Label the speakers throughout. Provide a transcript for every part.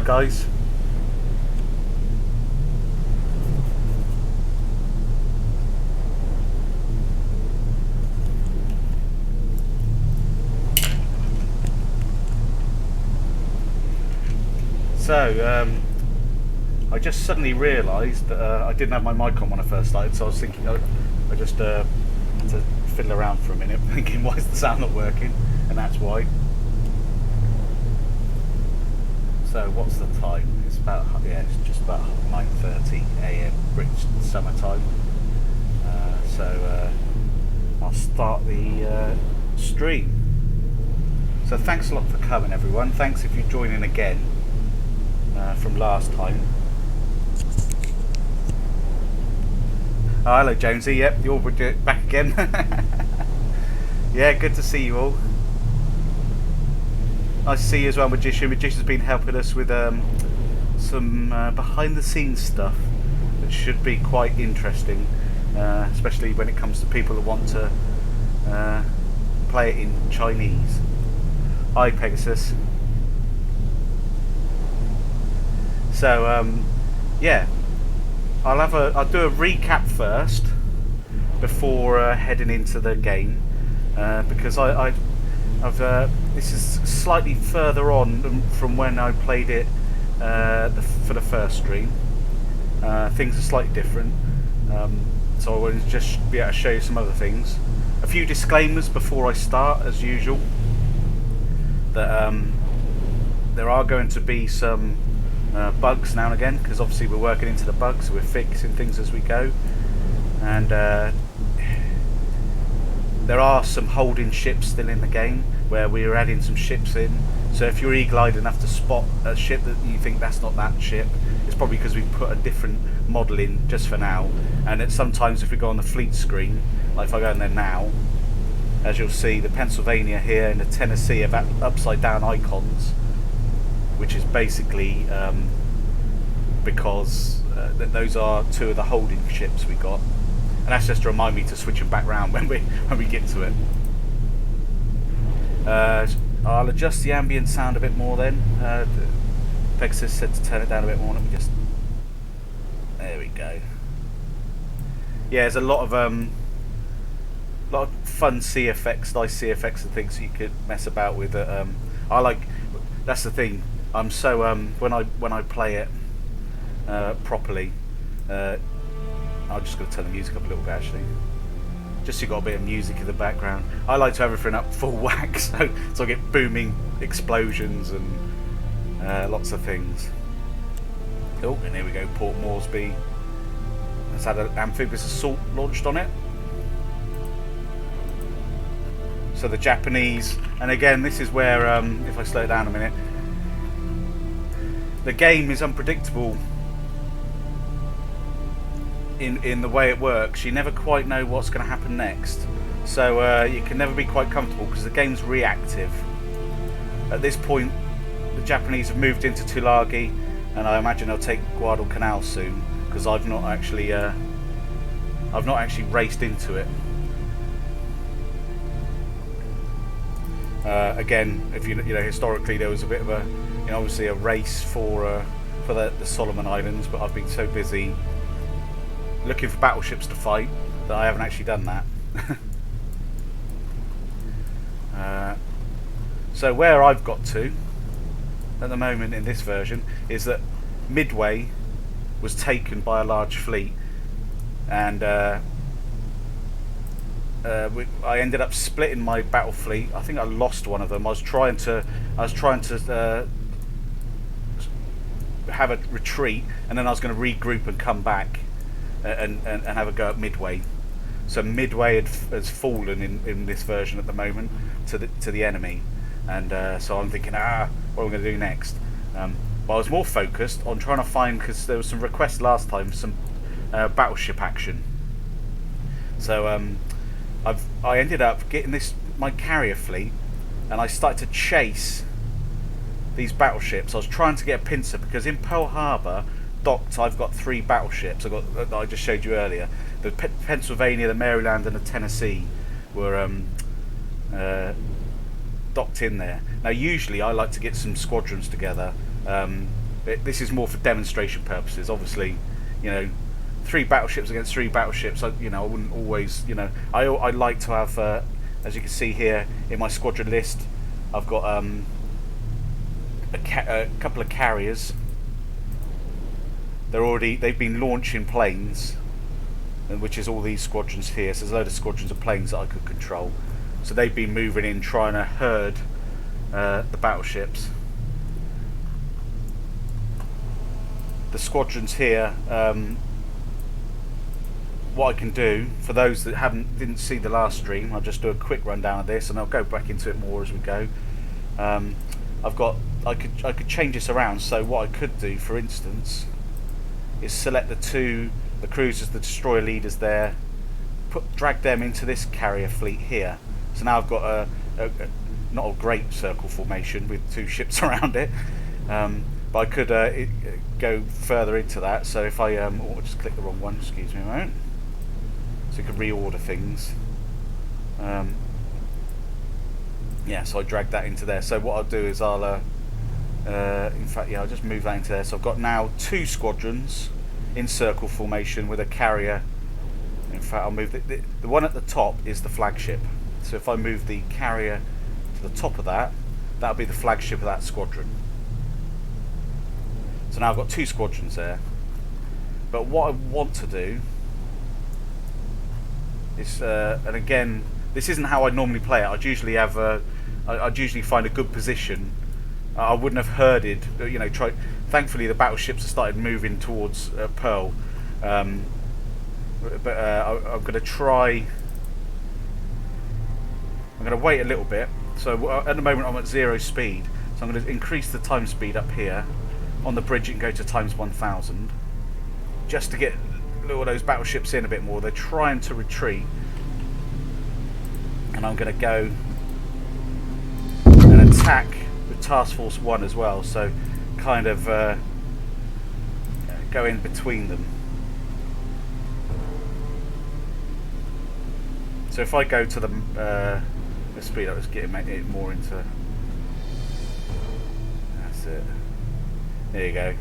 Speaker 1: Alright guys. So, I just suddenly realised that I didn't have my mic on when I first started, so I was thinking, I just had to fiddle around for a minute, thinking, why is the sound not working? And that's why. So, what's the time? It's about, it's just about 9:30 a.m. British summertime. So, I'll start the stream. So, thanks a lot for coming, everyone. Thanks if you're joining again from last time. Oh, hello Jonesy, yep, you're back again. Yeah, good to see you all. Nice to see you as well, Magician. Magician's been helping us with some behind the scenes stuff that should be quite interesting, especially when it comes to people who want to play it in Chinese. Hi Pegasus. So yeah, I'll do a recap first before heading into the game, because I've this is slightly further on from when I played it for the first stream. Things are slightly different, so I want to just be able to show you some other things. A few disclaimers before I start, as usual. That there are going to be some bugs now and again, because obviously we're working into the bugs, so we're fixing things as we go, and there are some holding ships still in the game where we're adding some ships in. So if you're eagle-eyed enough to spot a ship that you think that's not that ship, it's probably because we've put a different model in just for now. And sometimes if we go on the fleet screen, like if I go in there now, as you'll see, the Pennsylvania here and the Tennessee have upside down icons, which is basically because those are two of the holding ships we got, and that's just to remind me to switch them back round when we get to it. I'll adjust the ambient sound a bit more then. Pegasus said to turn it down a bit more. Let me just. There we go. Yeah, there's a lot of fun sea effects, nice sea effects and things you could mess about with. I like. That's the thing. I'm so when I play it properly, I'm just going to turn the music up a little bit actually, just so you got a bit of music in the background. I like to have everything up full whack, so I get booming explosions and lots of things. Oh, and here we go, Port Moresby. It's had an amphibious assault launched on it. So the Japanese, and again, this is where if I slow it down a minute. The game is unpredictable in the way it works. You never quite know what's going to happen next, so you can never be quite comfortable because the game's reactive. At this point, the Japanese have moved into Tulagi, and I imagine they'll take Guadalcanal soon because I've not actually raced into it. Again, if you know, historically there was a bit of a, obviously a race for the Solomon Islands, but I've been so busy looking for battleships to fight that I haven't actually done that. So where I've got to at the moment in this version is that Midway was taken by a large fleet, and I ended up splitting my battle fleet. I think I lost one of them. I was trying to have a retreat, and then I was going to regroup and come back and have a go at Midway. So Midway has fallen in this version at the moment to the enemy, and so I'm thinking, what am I going to do next? But I was more focused on trying to find, because there was some requests last time for some battleship action. So I ended up getting my carrier fleet, and I started to chase these battleships. I was trying to get a pincer because in Pearl Harbor docked, I've got 3 battleships. I just showed you earlier. The Pennsylvania, the Maryland, and the Tennessee were docked in there. Now, usually I like to get some squadrons together this is more for demonstration purposes. Obviously, you know, 3 battleships against 3 battleships. I wouldn't always, I like to have, as you can see here in my squadron list, I've got a couple of carriers. They've been launching planes, which is all these squadrons here. So there's a load of squadrons of planes that I could control. So they've been moving in, trying to herd the battleships. The squadrons here, what I can do for those that didn't see the last stream, I'll just do a quick rundown of this, and I'll go back into it more as we go. I could change this around. So what I could do, for instance, is select the cruisers, the destroyer leaders there, drag them into this carrier fleet here. So now I've got not a great circle formation with 2 ships around it, but I could go further into that. So if I just click the wrong one, excuse me a moment. So you can reorder things. Yeah, so I drag that into there. So what I'll do is I'll just move that into there. So I've got now 2 squadrons in circle formation with a carrier. In fact, I'll move the one at the top is the flagship. So if I move the carrier to the top of that, that'll be the flagship of that squadron. So now I've got 2 squadrons there. But what I want to do is, and again, this isn't how I normally play it. I'd usually have I'd usually find a good position. I wouldn't have herded, thankfully the battleships have started moving towards Pearl, but I'm going to try. I'm going to wait a little bit. So at the moment I'm at 0 speed, so I'm going to increase the time speed up here on the bridge and go to times 1000, just to get all those battleships in a bit more. They're trying to retreat, and I'm going to go and attack with Task Force 1 as well, so kind of go in between them. So if I go to the speed up, let's get it more into, that's it, there you go.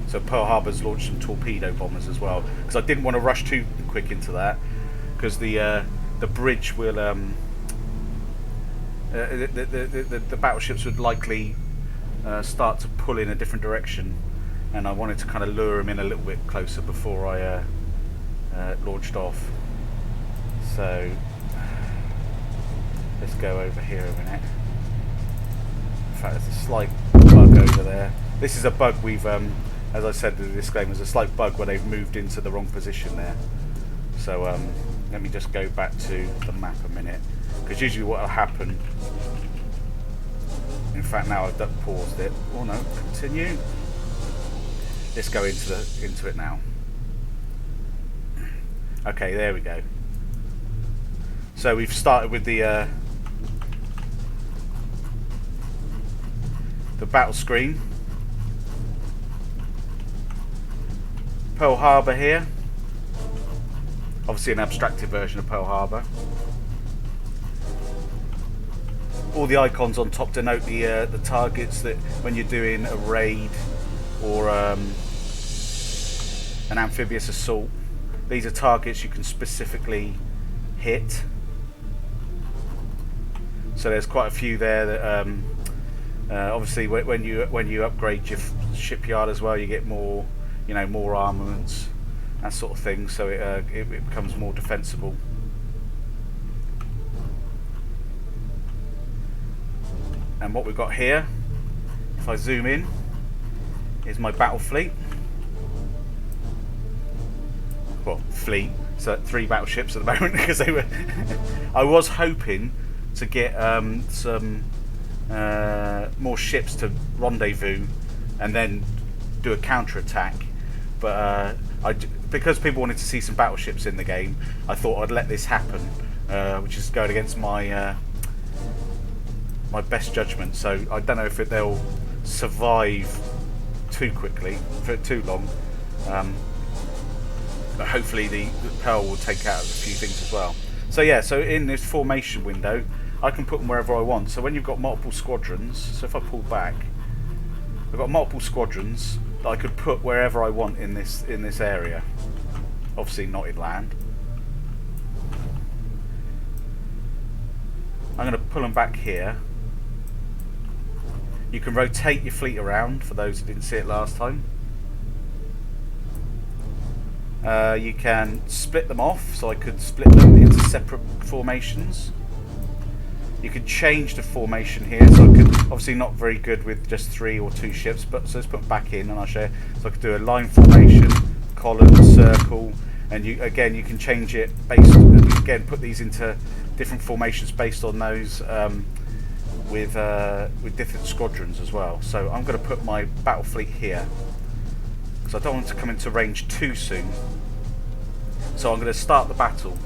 Speaker 1: So Pearl Harbor's launched some torpedo bombers as well, because I didn't want to rush too quick into that, because the bridge will the battleships would likely start to pull in a different direction, and I wanted to kind of lure them in a little bit closer before I launched off. So let's go over here a minute. In fact, there's a slight bug over there. This is a bug we've, as I said in the disclaimer, there's a slight bug where they've moved into the wrong position there. So let me just go back to the map a minute, because usually what will happen, in fact now I've paused it, oh no, continue, let's go into it now. Okay, there we go. So we've started with the battle screen. Pearl Harbor here. Obviously an abstracted version of Pearl Harbor. All the icons on top denote the targets that when you're doing a raid or an amphibious assault, these are targets you can specifically hit. So there's quite a few there that obviously when you upgrade your shipyard as well, you get more, more armaments, that sort of thing. So it becomes more defensible. And what we've got here, if I zoom in, is my battle fleet. Well, fleet. So 3 battleships at the moment, because they were. I was hoping to get some more ships to rendezvous and then do a counter-attack, but because people wanted to see some battleships in the game, I thought I'd let this happen, which is going against my my best judgment. So I don't know if they'll survive too quickly for too long, but hopefully the Pearl will take out a few things as well. So yeah, so in this formation window I can put them wherever I want. So when you've got multiple squadrons, so if I pull back, I've got multiple squadrons that I could put wherever I want in this area. Obviously not in land. I'm going to pull them back here. You can rotate your fleet around for those who didn't see it last time. You can split them off, so I could split them into separate formations. You could change the formation here, so I could, obviously not very good with just 3 or 2 ships, but so let's put them back in and I'll show you. So I could do a line formation, column, circle, and you can change it based, again, put these into different formations based on those with different squadrons as well. So I'm going to put my battle fleet here, because I don't want it to come into range too soon. So I'm going to start the battle.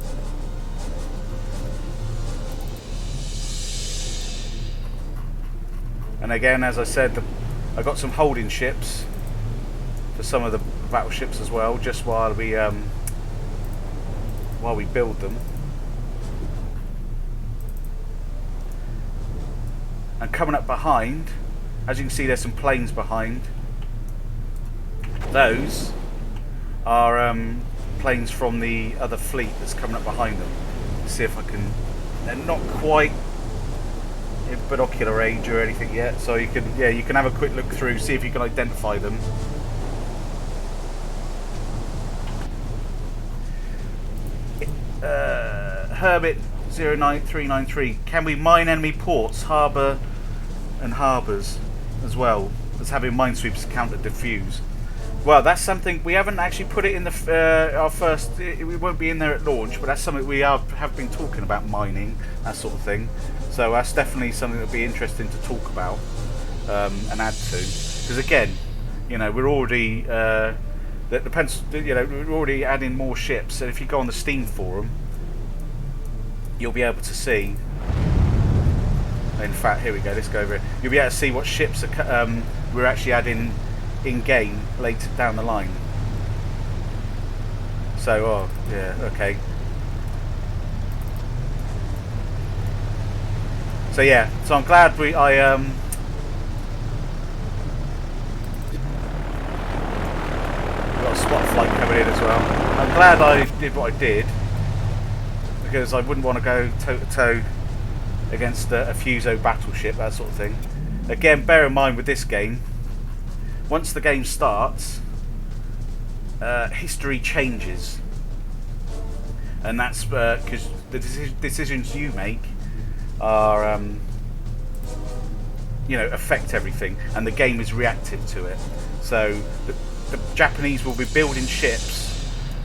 Speaker 1: And again, as I said, I got some holding ships for some of the battleships as well, just while we build them. And coming up behind, as you can see, there's some planes behind. Those are planes from the other fleet that's coming up behind them. Let's see if I can. They're not quite in binocular range or anything yet, so you can have a quick look through, see if you can identify them. Herbit 09393. Can we mine enemy ports, harbour and harbours as well as having minesweepers counter diffuse? Well, that's something we haven't actually put it in the our first. It won't be in there at launch, but that's something we have been talking about, mining, that sort of thing. So that's definitely something that'll be interesting to talk about and add to. Because again, you know, we're already we're already adding more ships. And if you go on the Steam forum, you'll be able to see. In fact, here we go. Let's go over it. You'll be able to see what ships are, we're actually adding in game later down the line. So, oh yeah, okay. So yeah, so I'm glad I got a spot flight coming in as well. I'm glad I did what I did, because I wouldn't want to go toe to toe against a Fuso battleship, that sort of thing. Again, bear in mind with this game, once the game starts, history changes, and that's because the decisions you make are, affect everything, and the game is reactive to it. So the Japanese will be building ships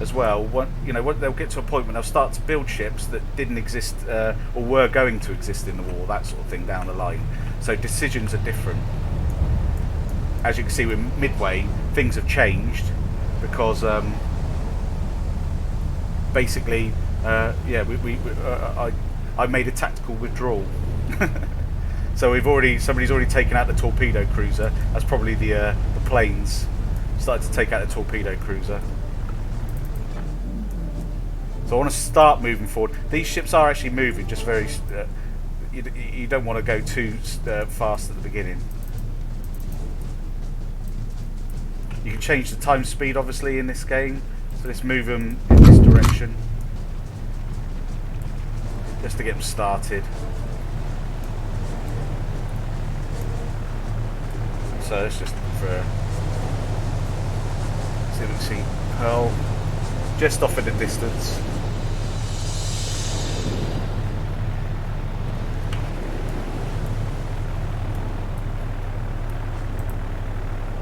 Speaker 1: as well. They'll get to a point when they'll start to build ships that didn't exist or were going to exist in the war, that sort of thing down the line. So decisions are different. As you can see with Midway, things have changed because basically, I made a tactical withdrawal. So somebody's already taken out the torpedo cruiser. That's probably the planes started to take out the torpedo cruiser. So I want to start moving forward. These ships are actually moving, just very. You don't want to go too fast at the beginning. You can change the time speed, obviously, in this game. So let's move them in this direction, just to get them started. So let's just see if we can see Pearl just off in the distance.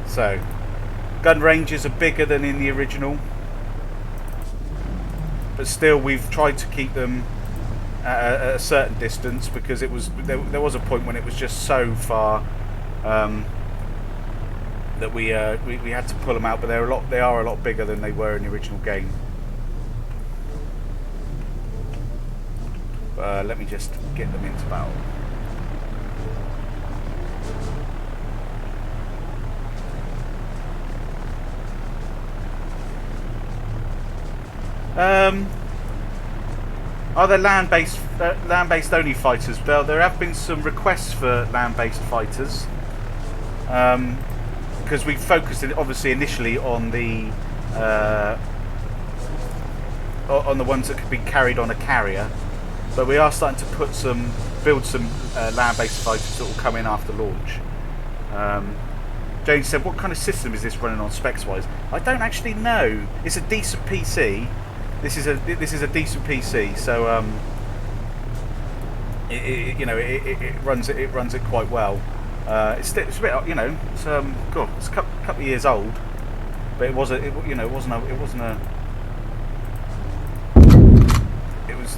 Speaker 1: So gun ranges are bigger than in the original, but still we've tried to keep them at a certain distance, because it was there was a point when it was just so far that we had to pull them out. But they are a lot bigger than they were in the original game. Let me just get them into battle. Are there land-based only fighters? Well, there have been some requests for land-based fighters. because we focused obviously initially on the ones that could be carried on a carrier, but we are starting to build some land-based fighters that will come in after launch. James said, "What kind of system is this running on specs-wise?" I don't actually know. It's a decent PC. This is a decent PC, so it runs it quite well. It's a bit, it's God, it's a couple of years old, but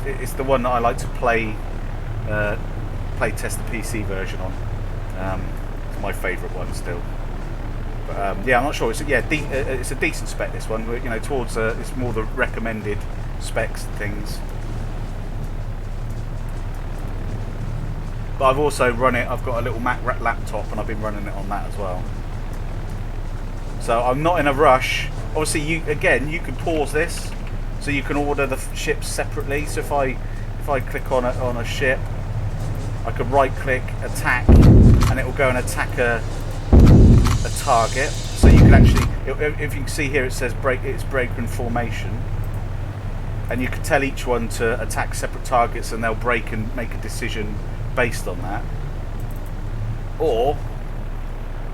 Speaker 1: it's the one that I like to play test the PC version on. It's my favourite one still. But I'm not sure. It's a decent spec, this one. Towards it's more the recommended specs and things. But I've also run it. I've got a little Mac laptop, and I've been running it on that as well. So I'm not in a rush. Obviously, you can pause this, so you can order the ships separately. So if I click on a ship, I can right click, attack, and it will go and attack a target. So you can actually, if you can see here, it says it's breaker in formation, and you can tell each one to attack separate targets, and they'll break and make a decision based on that. Or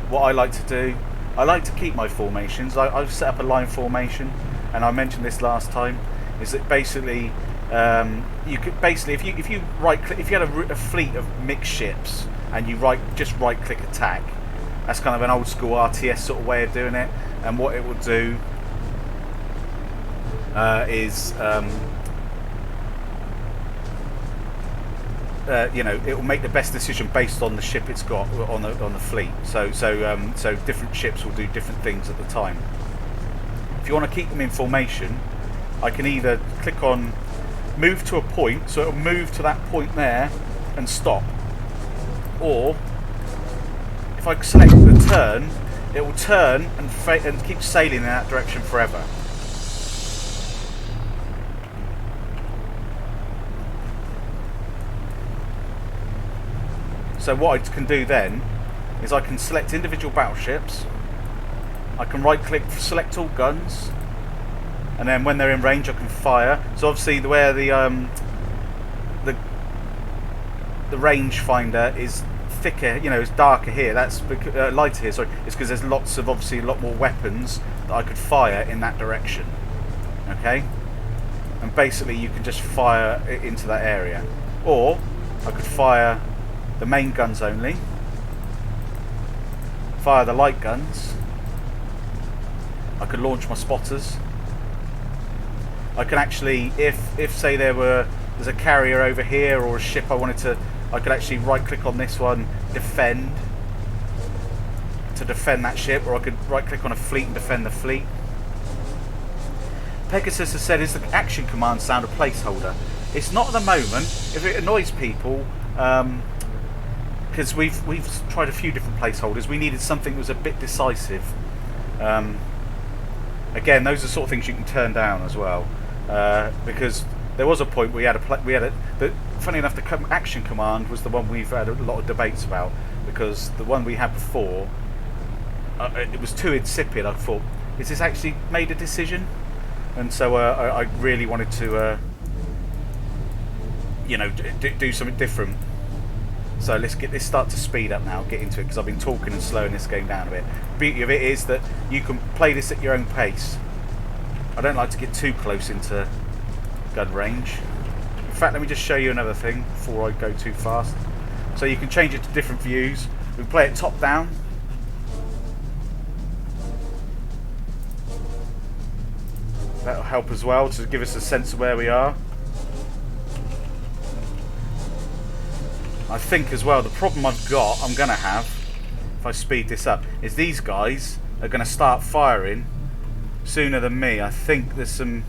Speaker 1: what I like to do, I like to keep my formations. I've set up a line formation, and I mentioned this last time, is that basically you could if you right click, if you had a fleet of mixed ships and you just right click attack, that's kind of an old school RTS sort of way of doing it. And what it will do is it will make the best decision based on the ship it's got on the fleet. So different ships will do different things at the time. If you want to keep them in formation, I can either click on move to a point, so it'll move to that point there and stop, or if I select the turn, it will turn and keep sailing in that direction forever. So what I can do then is I can select individual battleships, I can right click, select all guns, and then when they're in range I can fire. So obviously where the range finder is thicker, it's darker here, that's lighter here, sorry, it's because there's obviously a lot more weapons that I could fire in that direction. Okay? And basically you can just fire it into that area. Or I could fire the main guns only, fire the light guns, I could launch my spotters. I can actually, if say there's a carrier over here or a ship I could actually right click on this one, defend, to defend that ship, or I could right click on a fleet and defend the fleet. Pegasus has said, is the action command sound a placeholder? It's not at the moment. If it annoys people, because we've tried a few different placeholders, we needed something that was a bit decisive. Again, those are the sort of things you can turn down as well, because there was a point we had funny enough, the action command was the one we've had a lot of debates about, because the one we had before, it was too insipid. I thought, is this actually made a decision? And so I really wanted to do something different. So let's start to speed up now, get into it, because I've been talking and slowing this game down a bit. The beauty of it is that you can play this at your own pace. I don't like to get too close into gun range. In fact, let me just show you another thing before I go too fast. So you can change it to different views. We can play it top down. That'll help as well to give us a sense of where we are. I think as well, the problem I'm going to have, if I speed this up, is these guys are going to start firing sooner than me. I think there's some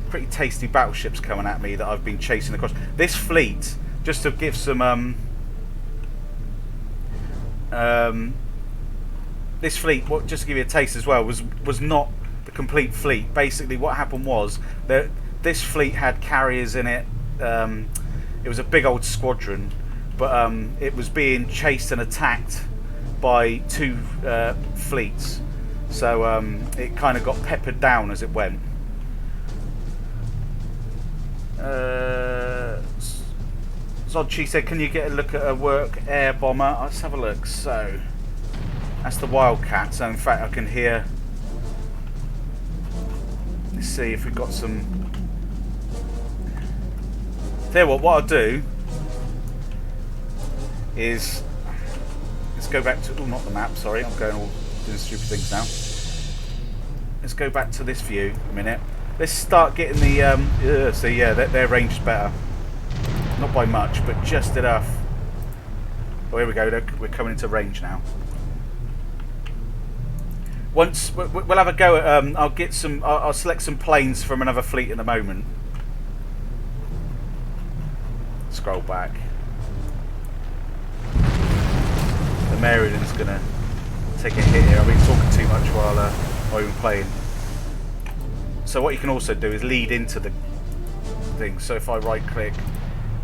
Speaker 1: pretty tasty battleships coming at me that I've been chasing across. This fleet, just to give some this fleet, just to give you a taste as well, was not the complete fleet. Basically what happened was that this fleet had carriers in it. It was a big old squadron, but it was being chased and attacked by 2 fleets, so it kind of got peppered down as it went. Zodchi said, can you get a look at a work air bomber? Let's have a look. So that's the Wildcat. So in fact I can hear, let's see if we've got some. Tell you what I'll do is, let's go back to, oh, not the map, sorry, I'm going all doing stupid things now. Let's go back to this view a minute. Let's start getting the, so yeah, their range is better. Not by much, but just enough. Oh, here we go, look, we're coming into range now. Once, we'll have a go at, I'll get some, I'll select some planes from another fleet in a moment. Scroll back. The Merriden's gonna take a hit here. I've been talking too much while we've been playing. So what you can also do is lead into the thing. So if I right click,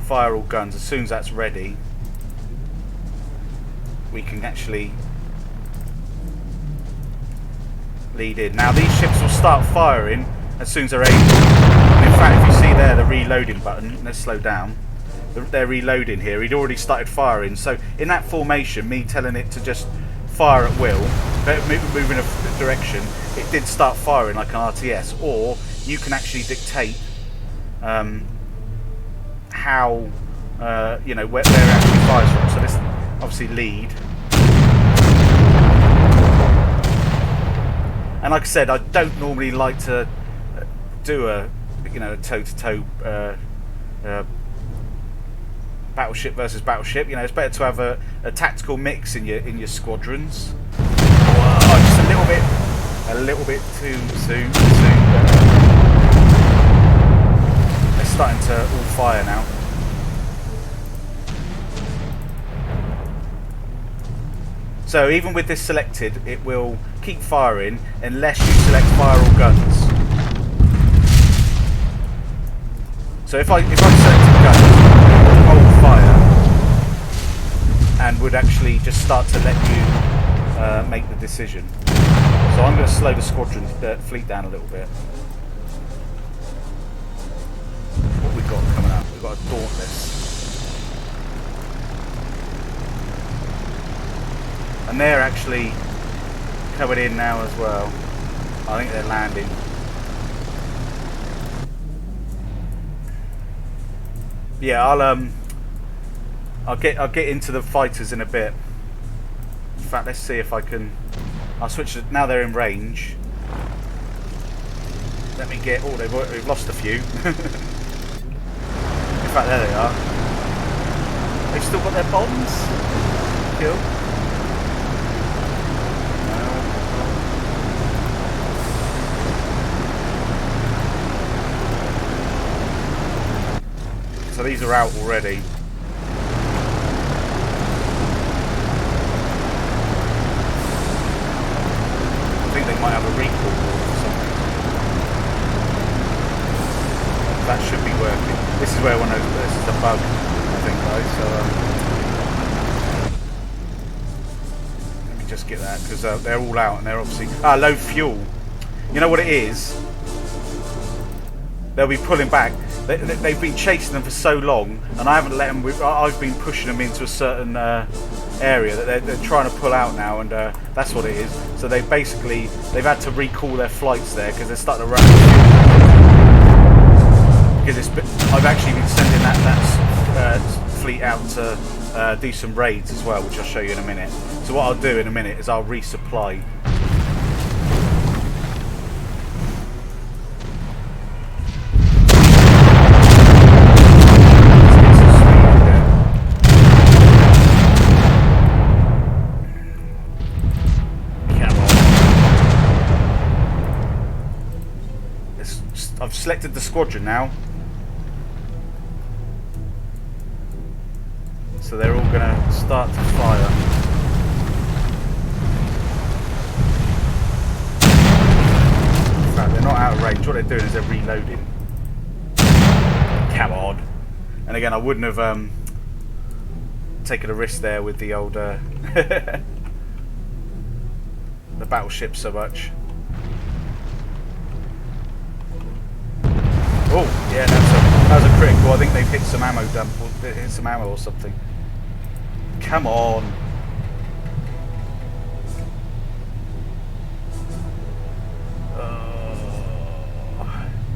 Speaker 1: fire all guns, as soon as that's ready, we can actually lead in. Now these ships will start firing as soon as they're able. And in fact, if you see there the reloading button, let's slow down. They're reloading here. He'd already started firing. So in that formation, me telling it to just fire at will, move in a direction, it did start firing like an RTS. Or you can actually dictate how, you know, where it actually fires from. So let's obviously lead. And like I said, I don't normally like to do a, you know, a toe-to-toe battleship versus battleship. You know, it's better to have a tactical mix in your squadrons. Whoa, just a little bit too soon. They're starting to all fire now. So even with this selected, it will keep firing unless you select fire all guns. So if I selected guns, hold fire, and would actually just start to let you make the decision. So I'm going to slow the squadron fleet down a little bit. What we've got coming up? We've got a Dauntless. And they're actually coming in now as well. I think they're landing. Yeah, I'll get into the fighters in a bit. In fact, let's see if I can. I'll switch it now. They're in range. Let me get. Oh, we've lost a few. In fact, there they are. They've still got their bombs. Kill. So these are out already. I think they might have a recall or something. That should be working. This is where one of this is a bug, I think, guys. So let me just get that, because they're all out and they're obviously low fuel. You know what it is? They'll be pulling back. They've been chasing them for so long, and I haven't let them. I've been pushing them into a certain area that they're trying to pull out now, and that's what it is. So they've had to recall their flights there because they're starting to run. Because I've actually been sending that fleet out to do some raids as well, which I'll show you in a minute. So what I'll do in a minute is I'll resupply. I've selected the squadron now, so they're all going to start to fire. In fact, they're not out of range. What they're doing is they're reloading. Come on. And again, I wouldn't have taken a risk there with the old the battleship so much. Oh, yeah, that was a critical. I think they've hit some ammo dump, or hit some ammo or something. Come on.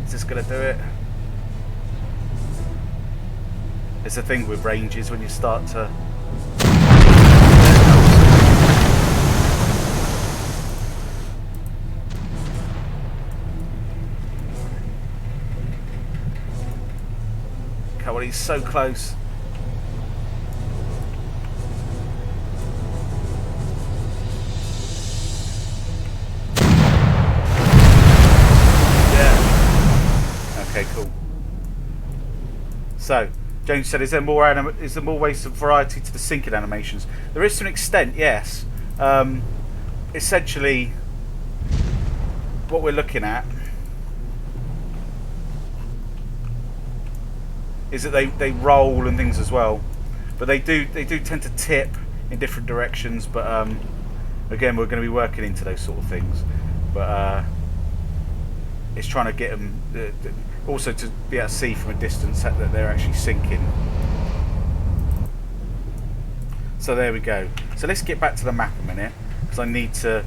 Speaker 1: Is this going to do it? It's the thing with ranges when you start to... Come on, he's so close. Okay, cool. So, James said, is there more ways of variety to the sinking animations? There is to an extent, yes. Essentially, what we're looking at is that they roll and things as well, but they do tend to tip in different directions. But again, we're going to be working into those sort of things. But it's trying to get them also to be able to see from a distance that they're actually sinking. So there we go. So let's get back to the map a minute, because I need to...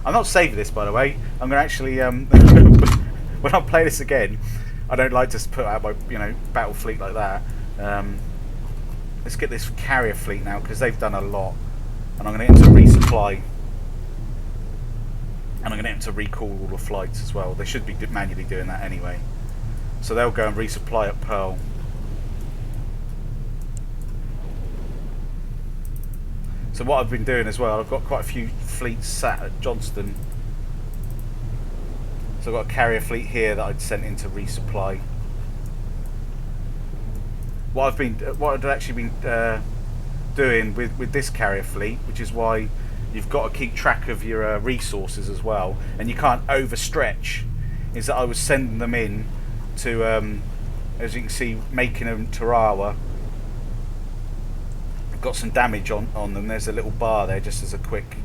Speaker 1: I'm not saving this, by the way. I'm going to actually... when I play this again, I don't like to put out my battle fleet like that. Let's get this carrier fleet now, because they've done a lot. And I'm going to get into resupply. And I'm going to get them to recall all the flights as well. They should be manually doing that anyway. So they'll go and resupply at Pearl. So what I've been doing as well, I've got quite a few fleets sat at Johnston. So I've got a carrier fleet here that I'd sent in to resupply. What I've actually been doing with this carrier fleet, which is why you've got to keep track of your resources as well, and you can't overstretch, is that I was sending them in to, as you can see, Macon and Tarawa. I've got some damage on them. There's a little bar there just as a quick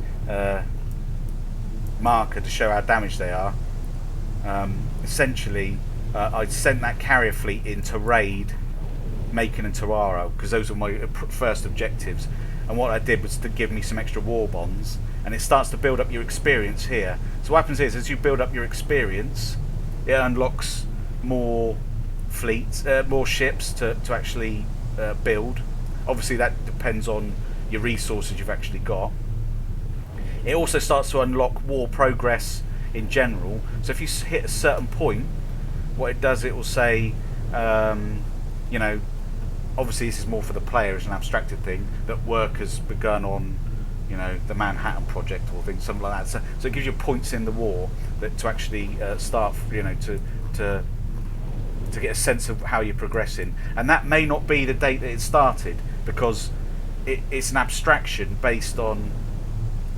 Speaker 1: marker to show how damaged they are. Essentially, I sent that carrier fleet in to raid Macon and Tarawa, because those were my first objectives. And what I did was to give me some extra war bonds, and it starts to build up your experience here. So what happens is, as you build up your experience, it unlocks more fleets, more ships to actually build. Obviously that depends on your resources you've actually got. It also starts to unlock war progress in general. So if you hit a certain point, what it does, it will say, obviously this is more for the player as an abstracted thing, that work has begun on, the Manhattan Project or things, something like that. So it gives you points in the war that to actually start, to get a sense of how you're progressing. And that may not be the date that it started, because it's an abstraction based on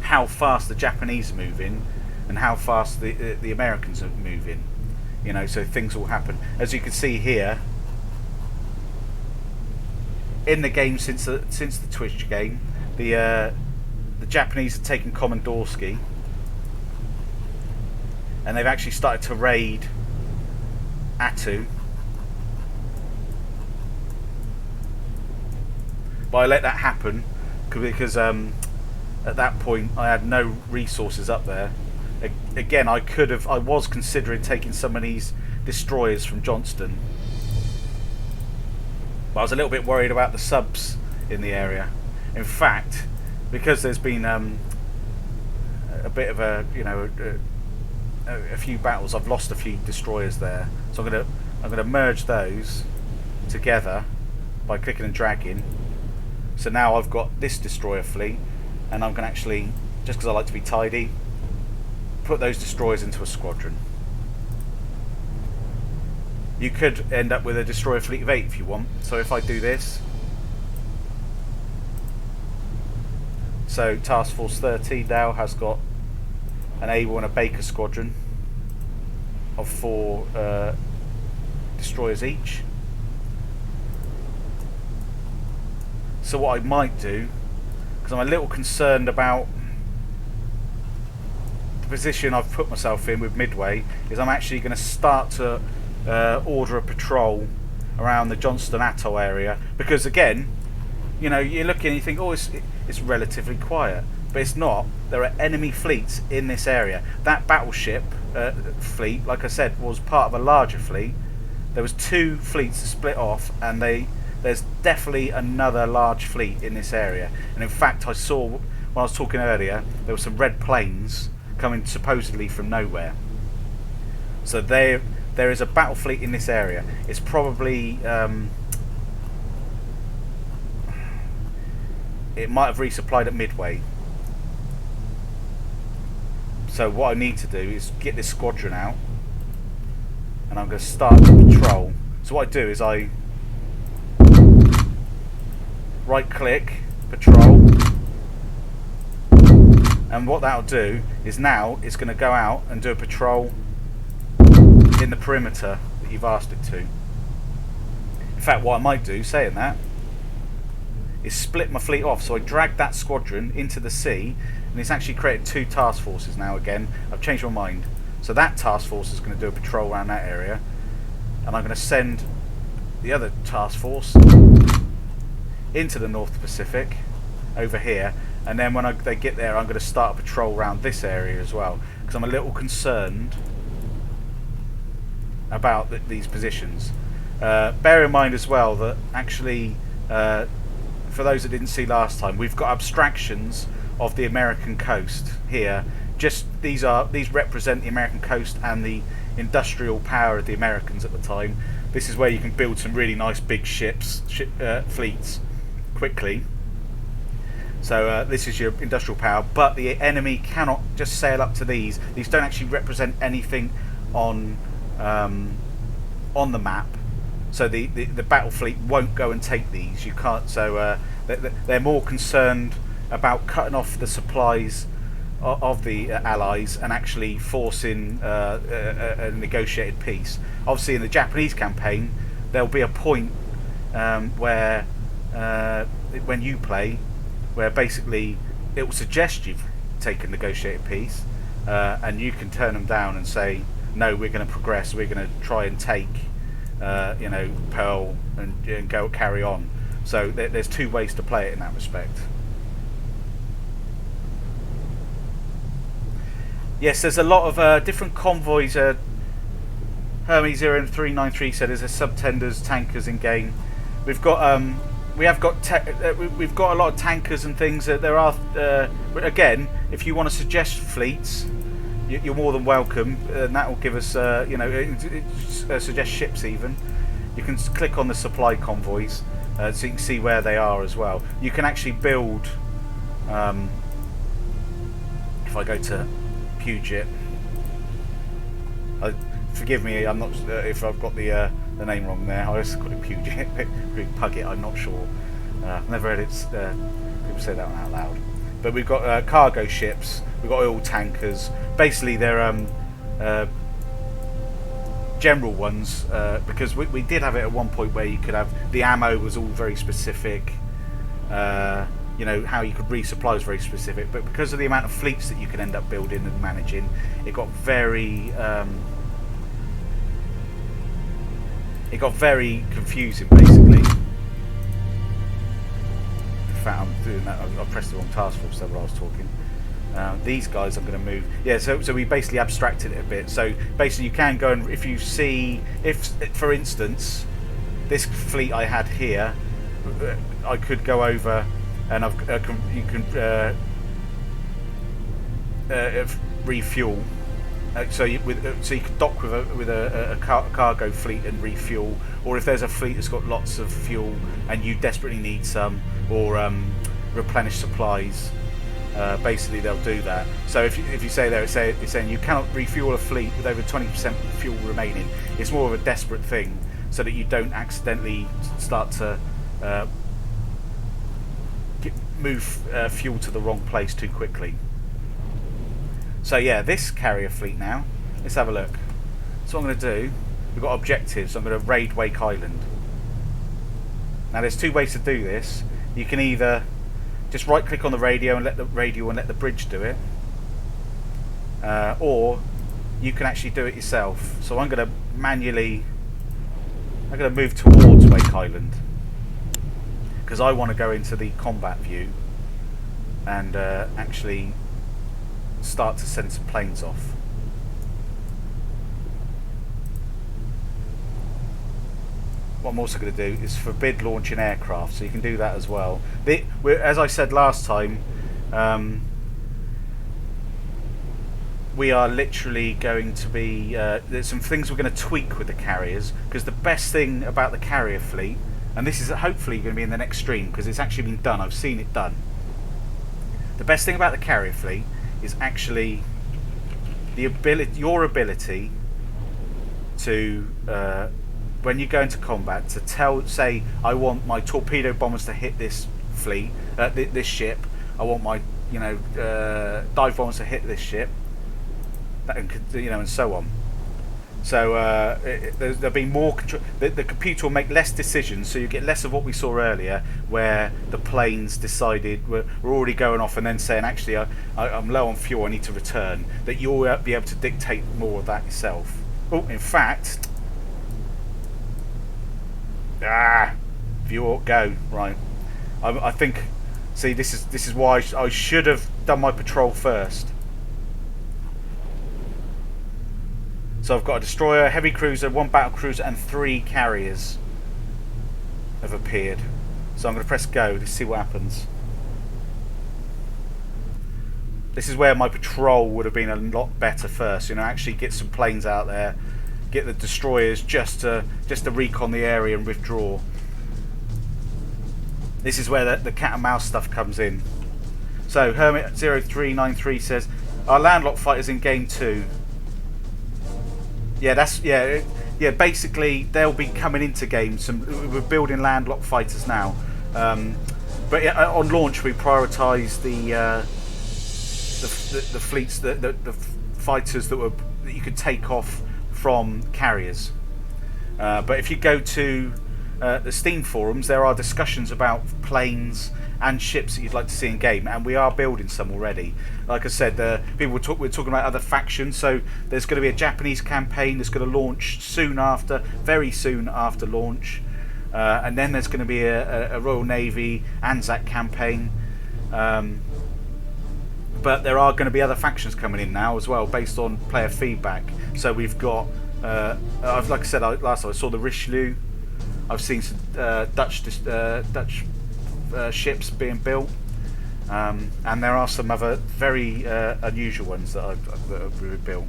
Speaker 1: how fast the Japanese are moving and how fast the Americans are moving. So things will happen. As you can see here, in the game since the Twitch game, the Japanese have taken Komandorsky, and they've actually started to raid Attu. But I let that happen because at that point I had no resources up there. Again, I was considering taking some of these destroyers from Johnston. But I was a little bit worried about the subs in the area. In fact, because there's been a bit of a few battles, I've lost a few destroyers there. So I'm gonna merge those together by clicking and dragging. So now I've got this destroyer fleet, and I'm gonna actually, just because I like to be tidy, put those destroyers into a squadron. You could end up with a destroyer fleet of 8 if you want. So if I do this, so Task Force 13 now has got an Able and a Baker squadron of 4 destroyers each. So what I might do, because I'm a little concerned about the position I've put myself in with Midway is I'm actually going to start to order a patrol around the Johnston Atoll area, because again, you know, you're looking and you think, oh, it's relatively quiet, but it's not. There are enemy fleets in this area. That battleship fleet, like I said, was part of a larger fleet. There was 2 fleets that split off, and there's definitely another large fleet in this area. And in fact, I saw, when I was talking earlier, there were some red planes coming supposedly from nowhere. So there is a battle fleet in this area. It's probably it might have resupplied at Midway. So what I need to do is get this squadron out, and I'm going to start the patrol. So what I do is I right click, patrol, and what that'll do is now it's going to go out and do a patrol in the perimeter that you've asked it to. In fact, what I might do, saying that, is split my fleet off. So I drag that squadron into the sea, and it's actually created 2 task forces now again. I've changed my mind. So that task force is going to do a patrol around that area, and I'm going to send the other task force into the North Pacific over here, and then when they get there, I'm going to start a patrol around this area as well, because I'm a little concerned about these positions. Bear in mind as well that actually, for those that didn't see last time, we've got abstractions of the American coast here. Just these represent the American coast and the industrial power of the Americans at the time. This is where you can build some really nice big fleets quickly. So this is your industrial power, but the enemy cannot just sail up to these. These don't actually represent anything on the map. So the battle fleet won't go and take these. You can't. So they're more concerned about cutting off the supplies of the Allies and actually forcing a negotiated peace. Obviously, in the Japanese campaign, there'll be a point where when you play, where basically it will suggest you've taken negotiated peace, and you can turn them down and say, no, we're going to progress. We're going to try and take, Pearl and go carry on. So there's 2 ways to play it in that respect. Yes, there's a lot of different convoys. Hermes 0393 said there's a subtenders, tankers in game. We've got we've got a lot of tankers and things. There are again, if you want to suggest fleets, you're more than welcome, and that will give us suggest ships even. You can click on the supply convoys so you can see where they are as well. You can actually build. If I go to Puget, forgive me, I'm not if I've got the name wrong there. I always call it Puget, Puget. I'm not sure. I've never heard people say that one out loud. But we've got cargo ships. We've got oil tankers. Basically, they're general ones because we did have it at one point where you could have the ammo was all very specific. How you could resupply was very specific, but because of the amount of fleets that you can end up building and managing, it got very confusing basically. In fact, I'm doing that. I pressed the wrong task force there while I was talking. These guys I'm going to move. Yeah, so we basically abstracted it a bit. So basically, you can go and if you see, if for instance, this fleet I had here, I could go over. And you can refuel, so you could dock with a cargo fleet and refuel, or if there's a fleet that's got lots of fuel and you desperately need some, or replenish supplies. Basically, they'll do that. So if you say there, it's saying you cannot refuel a fleet with over 20% fuel remaining. It's more of a desperate thing, so that you don't accidentally start to move fuel to the wrong place too quickly. So yeah, this carrier fleet now, let's have a look. So what I'm going to do, we've got objectives. I'm going to raid Wake Island. Now there's 2 ways to do this. You can either just right click on the radio and let the bridge do it, or you can actually do it yourself. So I'm going to move towards Wake Island because I want to go into the combat view and actually start to send some planes off. What I'm also going to do is forbid launching aircraft, so you can do that as well. As I said last time, we are literally going to be there's some things we're going to tweak with the carriers, because the best thing about the carrier fleet, and this is hopefully going to be in the next stream because it's actually been done, I've seen it done. The best thing about the carrier fleet is actually your ability to when you go into combat to say, I want my torpedo bombers to hit this fleet, this ship. I want my dive bombers to hit this ship, and so on. So there'll be more control. The computer will make less decisions, so you get less of what we saw earlier, where the planes decided we're already going off and then saying, actually, I'm low on fuel, I need to return. That you'll be able to dictate more of that yourself. Oh, in fact, view go right. I think. See, this is why I should have done my patrol first. So I've got a destroyer, heavy cruiser, 1 battle cruiser, and 3 carriers have appeared. So I'm going to press go to see what happens. This is where my patrol would have been a lot better first. Actually get some planes out there, get the destroyers just to recon the area and withdraw. This is where the cat and mouse stuff comes in. So Hermit 0393 says, our landlocked fighters in game 2. Yeah, basically they'll be coming into games. We're building landlocked fighters now, but yeah, on launch we prioritise the fleets, the fighters that you could take off from carriers. But if you go to the Steam forums, there are discussions about planes and ships that you'd like to see in game, and we are building some already. Like I said, we're talking about other factions, so there's going to be a Japanese campaign that's going to launch very soon after launch, and then there's going to be a Royal Navy Anzac campaign, but there are going to be other factions coming in now as well based on player feedback. So we've got like I said last time, I saw the Richelieu. I've seen some Dutch ships being built, and there are some other very unusual ones that have been built.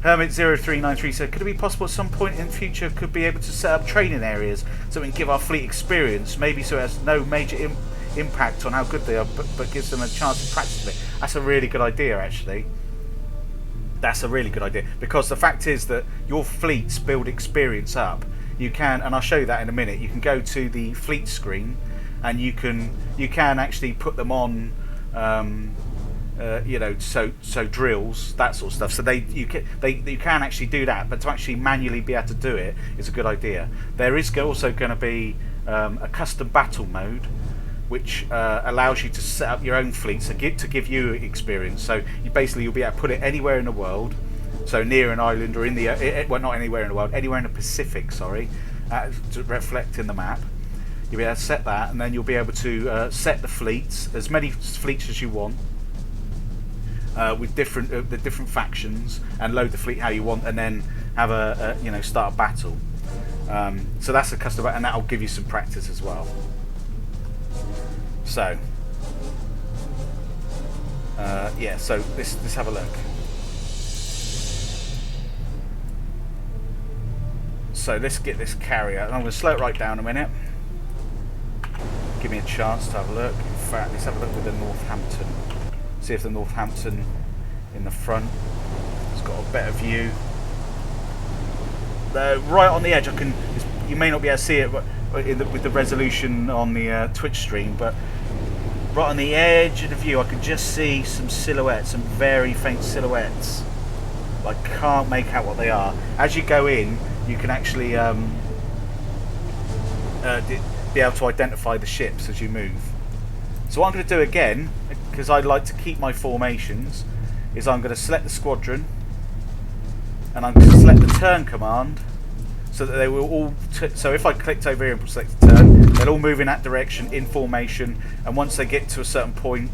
Speaker 1: Hermit 0393 said, could it be possible at some point in the future could be able to set up training areas so we can give our fleet experience, maybe so it has no major impact on how good they are, but gives them a chance to practice it? That's a really good idea, actually. That's a really good idea, because the fact is that your fleets build experience up. You can, and I'll show you that in a minute, you can go to the fleet screen and you can actually put them on so drills, that sort of stuff. So you can actually do that, but to actually manually be able to do it is a good idea. There is also going to be a custom battle mode, which allows you to set up your own fleets to give you experience. So you'll be able to put it anywhere in the world, so near an island or in the not anywhere in the world, anywhere in the Pacific, to reflect in the map. You'll be able to set that, and then you'll be able to set the fleets, as many fleets as you want, with the different factions, and load the fleet how you want, and then have start a battle. So that's a custom, and that'll give you some practice as well. So so let's have a look. So let's get this carrier, and I'm going to slow it right down a minute. Give me a chance to have a look. In fact, let's have a look with the Northampton. See if the Northampton in the front has got a better view. Right on the edge, you may not be able to see it with the resolution on the Twitch stream, but right on the edge of the view I can just see some silhouettes, some very faint silhouettes. I can't make out what they are. As you go in, you can actually be able to identify the ships as you move. So what I'm going to do again, because I like to keep my formations, is I'm going to select the squadron, and I'm going to select the turn command, so that they will all. So if I clicked over here and select the turn, they'll all move in that direction in formation, and once they get to a certain point,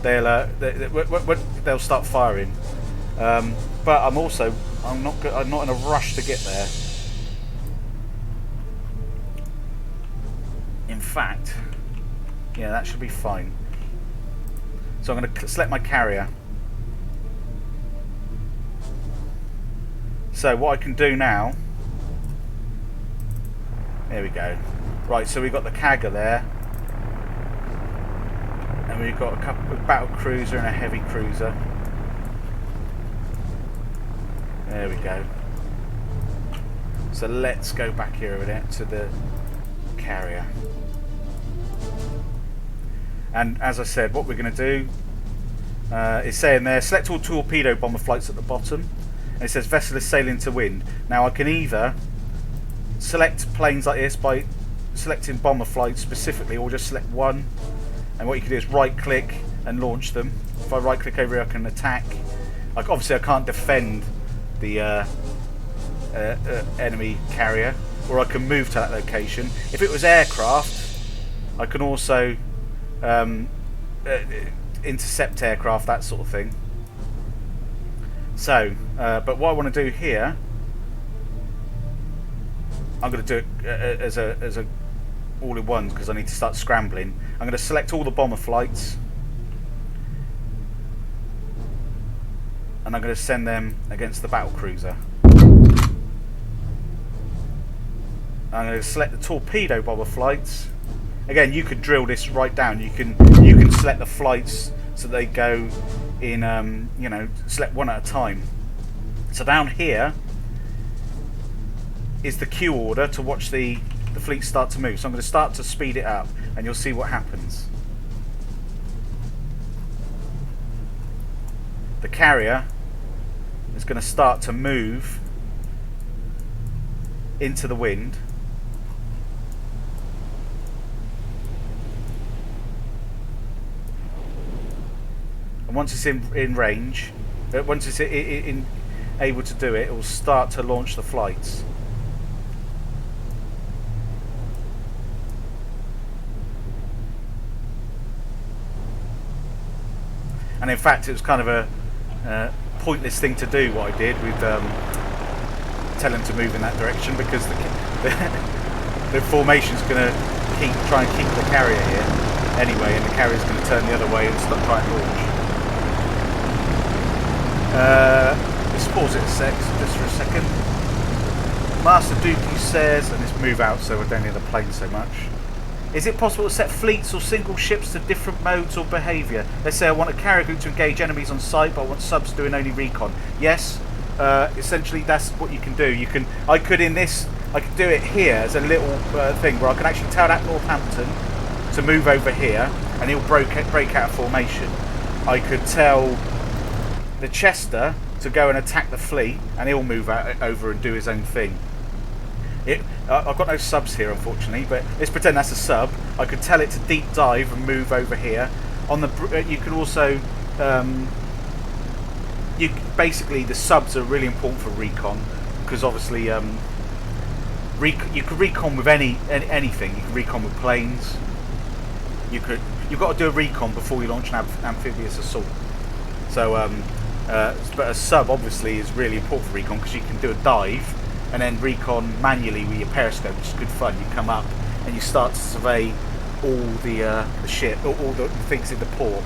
Speaker 1: they'll start firing. But I'm not in a rush to get there. In fact, yeah, that should be fine. So I'm going to select my carrier. So what I can do now, there we go. Right, so we've got the Kagger there, and we've got a couple of battle cruiser and a heavy cruiser. There we go. So let's go back here with it to the carrier. And as I said, what we're going to do is saying there, select all torpedo bomber flights at the bottom. And it says vessel is sailing to wind. Now I can either select planes like this by selecting bomber flights specifically, or just select one. And what you can do is right click and launch them. If I right click over here, I can attack. Like, obviously I can't defend the enemy carrier, or I can move to that location. If it was aircraft, I can also intercept aircraft, that sort of thing. So, but what I want to do here, I'm going to do it as a all in one, because I need to start scrambling. I'm going to select all the bomber flights, and I'm going to send them against the battle cruiser. I'm going to select the torpedo bomber flights. Again, you could drill this right down. You can select the flights so they go in, you know, select one at a time. So down here is the queue order to watch the fleet start to move. So I'm going to start to speed it up, and you'll see what happens. The carrier is going to start to move into the wind. And once it's in range, once it's able to do it, it will start to launch the flights. And in fact, it was kind of a pointless thing to do, what I did with tell them to move in that direction, because the formation's going to try and keep the carrier here anyway, and the carrier's going to turn the other way and stop trying to launch. Let's pause it just for a second. Master Dookie says, and let's move out so I don't hear the plane so much. Is it possible to set fleets or single ships to different modes or behaviour? Let's say I want a carrier group to engage enemies on sight, but I want subs doing only recon. Yes, essentially that's what you can do. I could do it here as a little thing where I can actually tell that Northampton to move over here, and he'll break out of formation. I could tell the Chester to go and attack the fleet, and he'll move over and do his own thing. I've got no subs here, unfortunately, but let's pretend that's a sub. I could tell it to deep dive and move over here. You can also, basically the subs are really important for recon, because obviously you could recon with anything. You can recon with planes. You've got to do a recon before you launch an amphibious assault. So, but a sub obviously is really important for recon, because you can do a dive and then recon manually with your periscope, which is good fun. You come up and you start to survey all the shit, all the things in the port.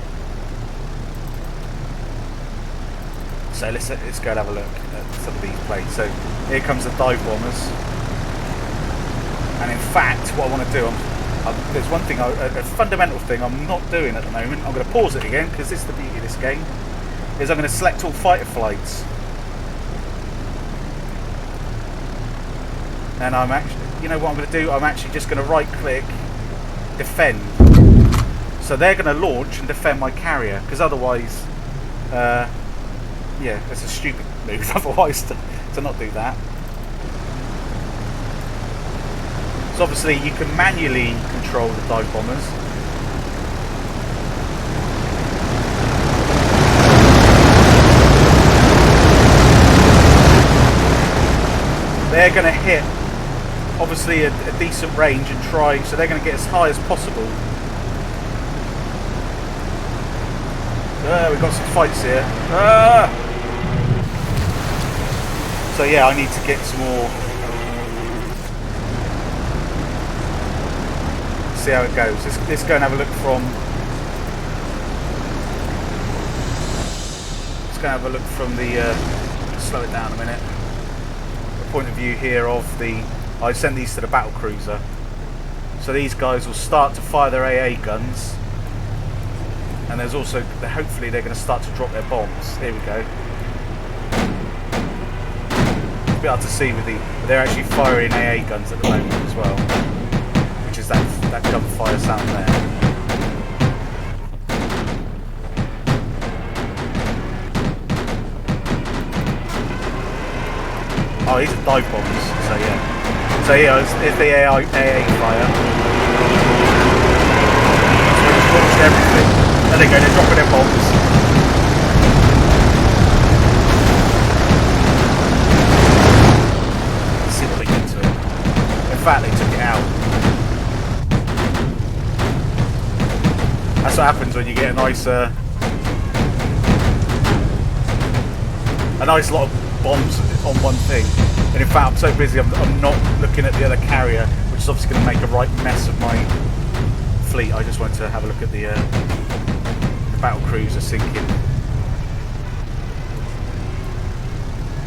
Speaker 1: So let's go and have a look at some of these planes. So here comes the dive bombers, and in fact, what I want to do, there's one thing, a fundamental thing I'm not doing at the moment. I'm going to pause it again, because this is the beauty of this game. Is I'm going to select all fighter flights. And I'm actually, you know what I'm going to do? I'm actually just going to right click, defend. So they're going to launch and defend my carrier, because otherwise, yeah, it's a stupid move otherwise to not do that. So obviously you can manually control the dive bombers. They're going to hit, obviously, a decent range and try, so they're going to get as high as possible. We've got some fights here. So yeah, I need to get some more. See how it goes. Let's go and have a look from. Let's go and have a look from the. Slow it down a minute. The point of view here of the. I sent these to the battle cruiser, so these guys will start to fire their AA guns, and there's also hopefully they're going to start to drop their bombs. Here we go. It's a bit hard to see with but they're actually firing AA guns at the moment as well, which is that gunfire sound there. Oh, these are dive bombs, so yeah. So yeah, it's the AA fire. So it's launched everything. There they go, they're dropping their bombs. Let's see what they get to it. In fact, they took it out. That's what happens when you get a nice lot of bombs on one thing. And in fact, I'm so busy, I'm not looking at the other carrier, which is obviously going to make a right mess of my fleet. I just wanted to have a look at the battle cruiser sinking.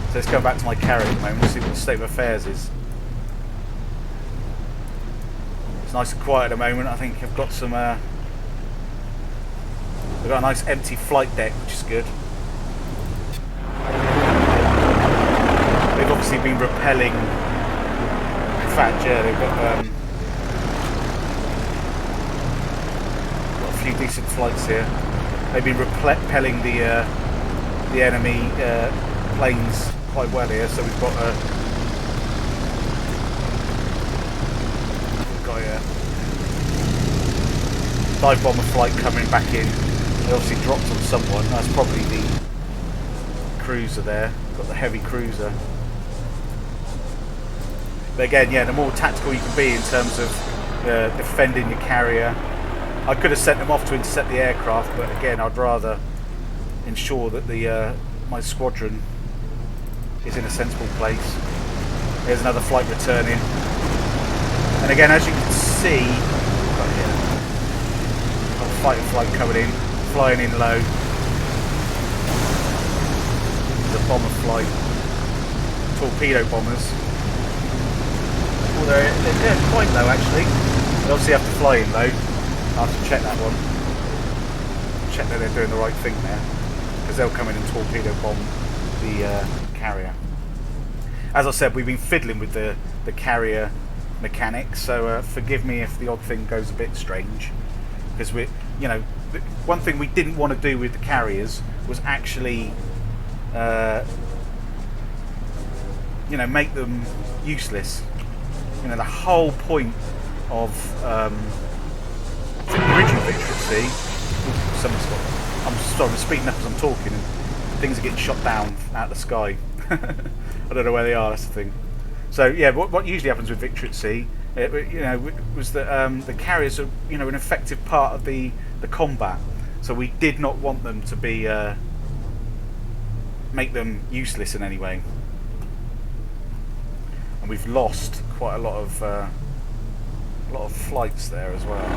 Speaker 1: So let's go back to my carrier at the moment and see what the state of affairs is. It's nice and quiet at the moment. I think I've got some. We've got a nice empty flight deck, which is good. They've obviously been repelling. In fact, yeah, they've got a few decent flights here. They've been repelling the enemy planes quite well here. So we've got a dive bomber flight coming back in. They obviously dropped on someone. That's probably the cruiser there. Got the heavy cruiser. But again, yeah, the more tactical you can be in terms of defending your carrier. I could have sent them off to intercept the aircraft, but again, I'd rather ensure that my squadron is in a sensible place. There's another flight returning. And again, as you can see, got a fighter flight coming in, flying in low. The bomber flight, torpedo bombers. Oh, they're quite low actually. They obviously have to fly in low. I'll have to check that one. Check that they're doing the right thing there, because they'll come in and torpedo bomb the carrier. As I said, we've been fiddling with the carrier mechanics, so forgive me if the odd thing goes a bit strange, because one thing we didn't want to do with the carriers was actually make them useless. The whole point of the original Victory at Sea. I'm sorry, I'm speeding up as I'm talking, and things are getting shot down out of the sky. I don't know where they are. That's the thing. So yeah, what usually happens with Victory at Sea, was that the carriers are an effective part of the combat. So we did not want them to be make them useless in any way. And we've lost quite a lot of flights there as well.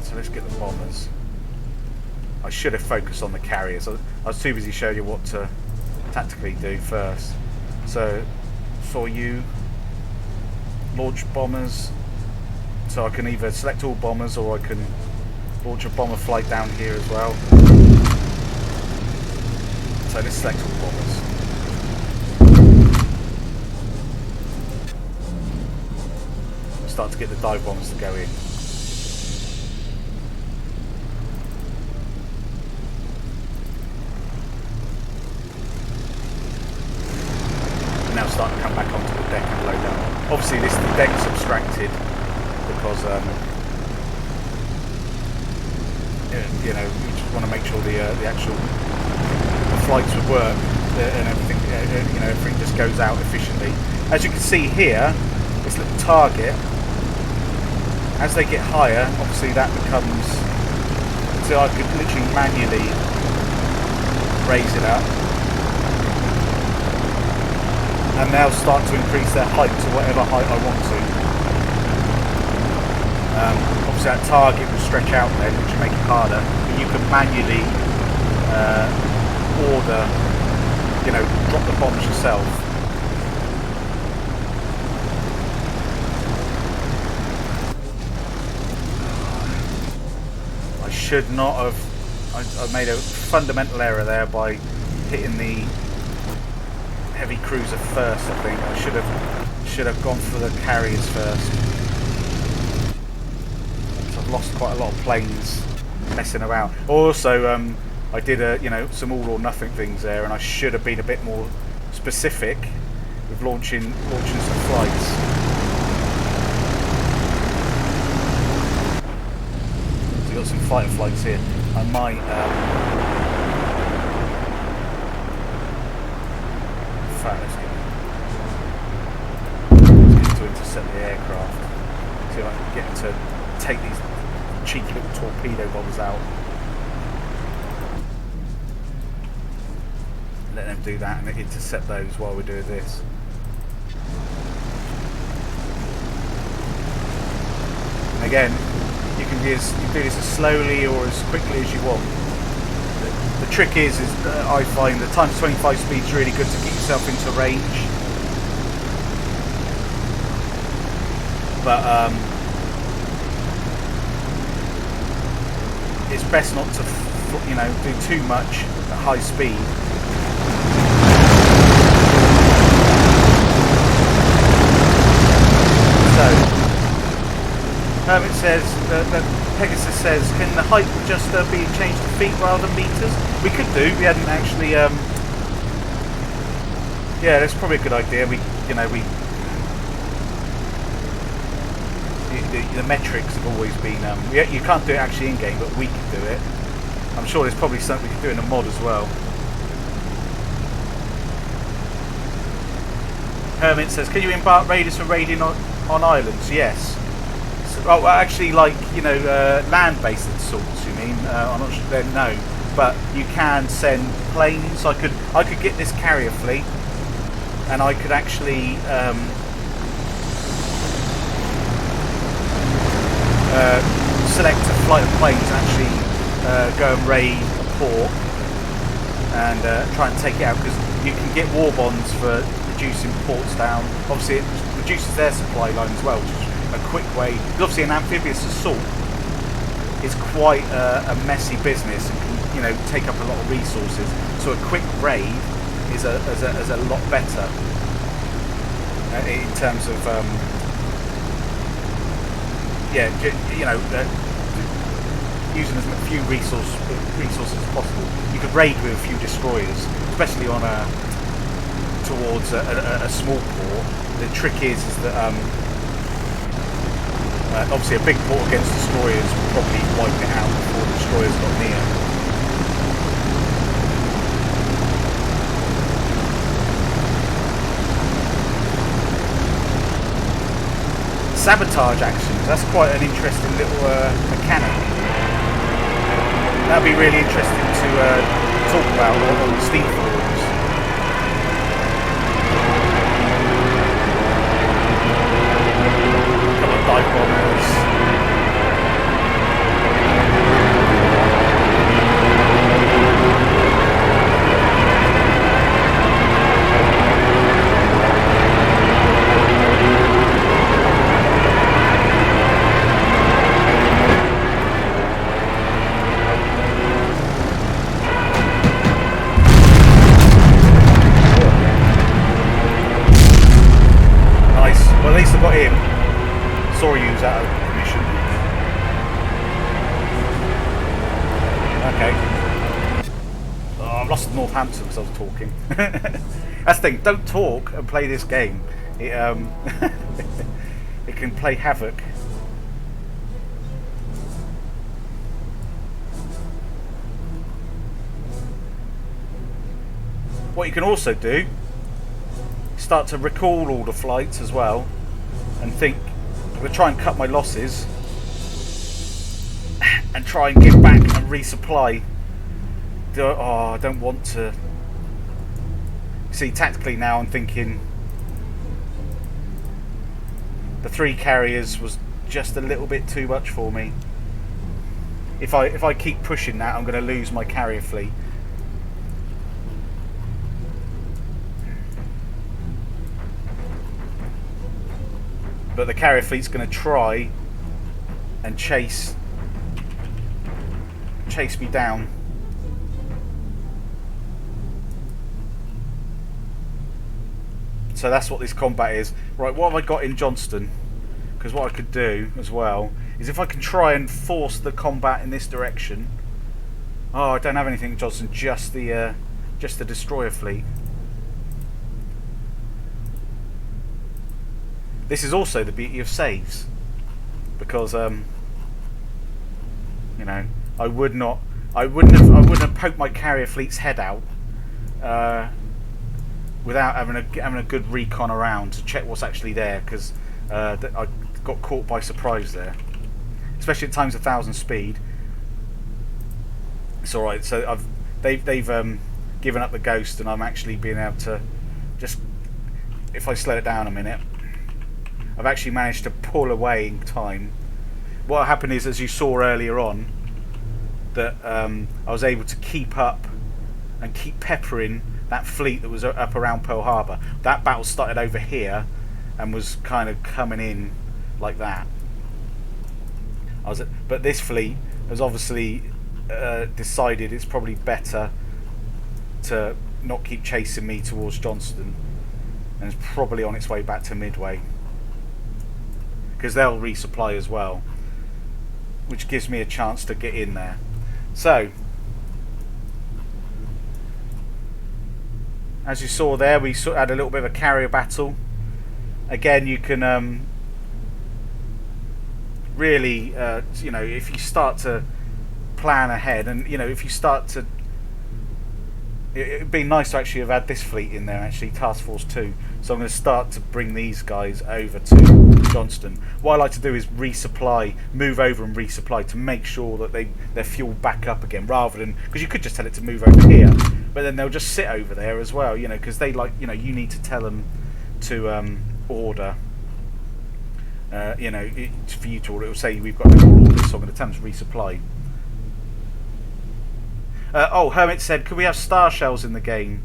Speaker 1: So let's get the bombers. I should have focused on the carriers. I was too busy showing you what to tactically do first. So for you, launch bombers. So I can either select all bombers, or I can launch a bomber flight down here as well. So let's select all bombers. Start to get the dive bombers to go in. start to come back onto the deck and load up. Obviously, the deck's abstracted because you know, you just want to make sure the actual flights would work and everything. You know, everything just goes out efficiently. As you can see here, this little target, as they get higher, obviously that becomes. So I could literally manually raise it up, and they'll start to increase their height to whatever height I want to. Obviously that target will stretch out then, which will make it harder, but you can manually order, you know, drop the bombs yourself. I should not have, I made a fundamental error there by hitting the heavy cruiser first. I think I should have gone for the carriers first. Lost quite a lot of planes messing around. Also, I did you know, some all or nothing things there, and I should have been a bit more specific with launching some flights. So you've got some fighter flights here. I might in fact, let's get to intercept the aircraft. See if I can get to take these cheeky little torpedo bombs out. Let them do that and intercept those while we're doing this. And again, you can do this as slowly or as quickly as you want. The trick is I find that times 25 speed is really good to get yourself into range. But it's best not to, you know, do too much at high speed. So, it says that Pegasus says, can the height adjuster be changed to feet rather than meters? We could do. We hadn't actually. Yeah, that's probably a good idea. The metrics have always been. You can't do it actually in game, but we can do it. I'm sure there's probably something we can do in a mod as well. Hermit says, can you embark raiders for raiding on islands? Yes. So, oh, actually, like, you know, land-based sorts. You mean? I'm not sure. Then no, but you can send planes. I could get this carrier fleet, and I could actually. Select a flight of planes and actually go and raid a port and try and take it out, because you can get war bonds for reducing ports down. Obviously it reduces their supply line as well, which is a quick way. Obviously an amphibious assault is quite a messy business and can, you know, take up a lot of resources, so a quick raid is a lot better in terms of yeah, you know, using as few resources as possible. You could raid with a few destroyers, especially on towards a small port. The trick is that obviously a big port against destroyers will probably wipe it out before the destroyers got near. Sabotage actions, that's quite an interesting little mechanic. That'd be really interesting to talk about on the Steam forums. A couple of dive bombers. Got him. Sorry, he was out of commission. Okay. Oh, I've lost Northampton because I was talking. That's the thing. Don't talk and play this game. It it can play havoc. What you can also do, start to recall all the flights as well, and think, I'm going to try and cut my losses and try and get back and resupply. Oh, I don't want to. See, tactically now I'm thinking the 3 carriers was just a little bit too much for me. If I keep pushing that, I'm going to lose my carrier fleet. But the carrier fleet's going to try and chase me down. So that's what this combat is. Right, what have I got in Johnston? Because what I could do as well is if I can try and force the combat in this direction. Oh, I don't have anything in Johnston, just the destroyer fleet. This is also the beauty of saves, because you know, I wouldn't have poked my carrier fleet's head out without having a good recon around to check what's actually there, because I got caught by surprise there, especially at times 1,000 speed. It's all right. So they've given up the ghost, and I'm actually being able to just, if I slow it down a minute, I've actually managed to pull away in time. What happened is, as you saw earlier on, that I was able to keep up and keep peppering that fleet that was up around Pearl Harbor. That battle started over here and was kind of coming in like that. But this fleet has obviously decided it's probably better to not keep chasing me towards Johnston, and it's probably on its way back to Midway, because they'll resupply as well, which gives me a chance to get in there. So, as you saw there, we had a little bit of a carrier battle. Again, you can really, you know, if you start to plan ahead, and you know, if you start to, it'd be nice to actually have had this fleet in there, actually, Task Force 2. So I'm going to start to bring these guys over to Johnston. What I like to do is resupply, move over and resupply to make sure that they're fueled back up again, rather than, because you could just tell it to move over here, but then they'll just sit over there as well, you know, because they like, you know, you need to tell them to order. You know, for you to order, it will say we've got no more orders, so I'm going to tell them to resupply. Oh, Hermit said, could we have star shells in the game?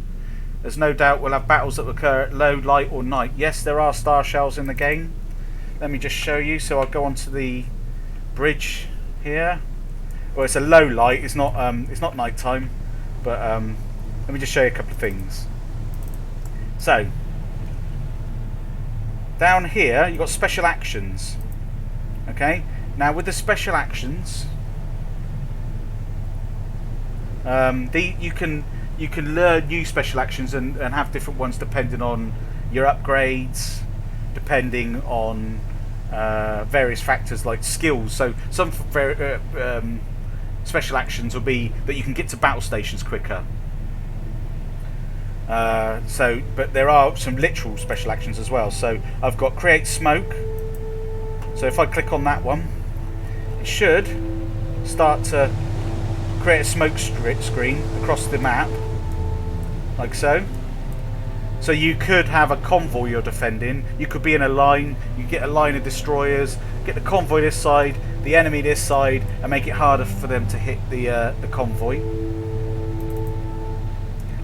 Speaker 1: There's no doubt we'll have battles that occur at low, light or night. Yes, there are star shells in the game. Let me just show you. So I'll go onto the bridge here. Well, it's a low light. It's not night time. But let me just show you a couple of things. So down here you've got special actions. Okay. Now with the special actions, you can learn new special actions and have different ones depending on your upgrades, depending on various factors like skills. So some special actions will be that you can get to battle stations quicker. But there are some literal special actions as well. So I've got create smoke. So if I click on that one, it should start to create a smoke screen across the map, like so. So you could have a convoy you're defending. You could be in a line. You get a line of destroyers, get the convoy this side, the enemy this side, and make it harder for them to hit the convoy.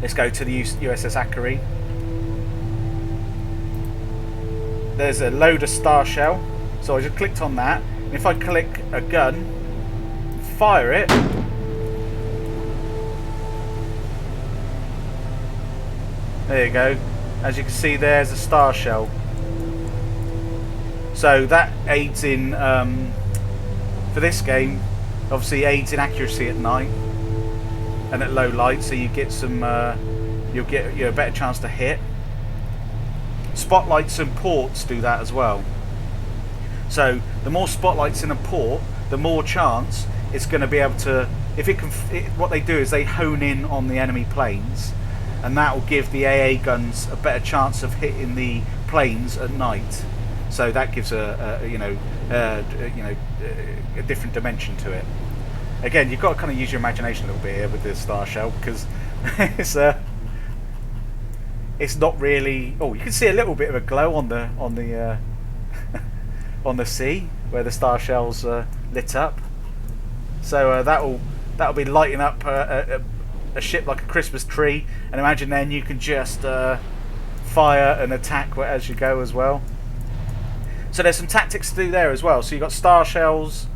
Speaker 1: Let's go to the USS Akari. There's a load of star shell. So I just clicked on that. And if I click a gun, fire it. There you go. As you can see, there's a star shell. So that aids in, for this game, obviously aids in accuracy at night. and at low light, so you get some. You'll get a better chance to hit. Spotlights and ports do that as well. So the more spotlights in a port, the more chance it's going to be able to. If it can, what they do is they hone in on the enemy planes, and that will give the AA guns a better chance of hitting the planes at night. So that gives a different dimension to it. Again, you've got to kind of use your imagination a little bit here with the Star Shell, because it's not really. Oh, you can see a little bit of a glow on the on the sea where the Star Shell's lit up. So that'll be lighting up a ship like a Christmas tree, and imagine then you can just fire and attack as you go as well. So there's some tactics to do there as well. So you've got Star Shells,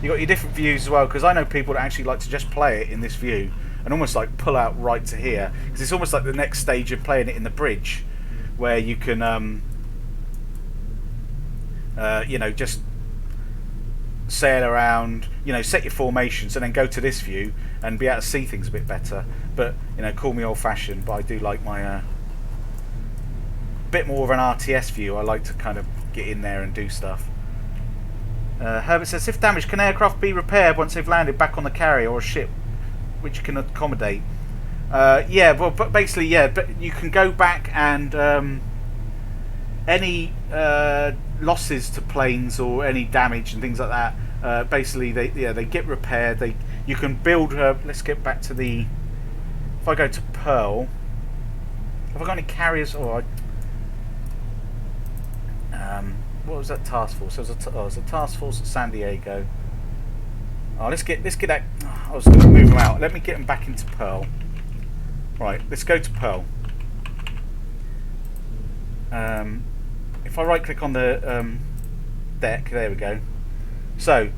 Speaker 1: you've got your different views as well, because I know people that actually like to just play it in this view and almost like pull out right to here, because it's almost like the next stage of playing it in the bridge, where you can just sail around, set your formations, and then go to this view and be able to see things a bit better. But call me old-fashioned, but I do like my bit more of an RTS view. I like to kind of get in there and do stuff. Herbert says, if damaged, can aircraft be repaired once they've landed back on the carrier or a ship which can accommodate? Yeah, well, but basically, yeah, but you can go back and any losses to planes or any damage and things like that, basically they get repaired. You can build. Let's get back to the. If I go to Pearl, have I got any carriers? Or what was that task force? It was a task force at San Diego. Oh, let's get that. I was going to move them out. Let me get them back into Pearl. Right, let's go to Pearl. If I right click on the deck, there we go. So,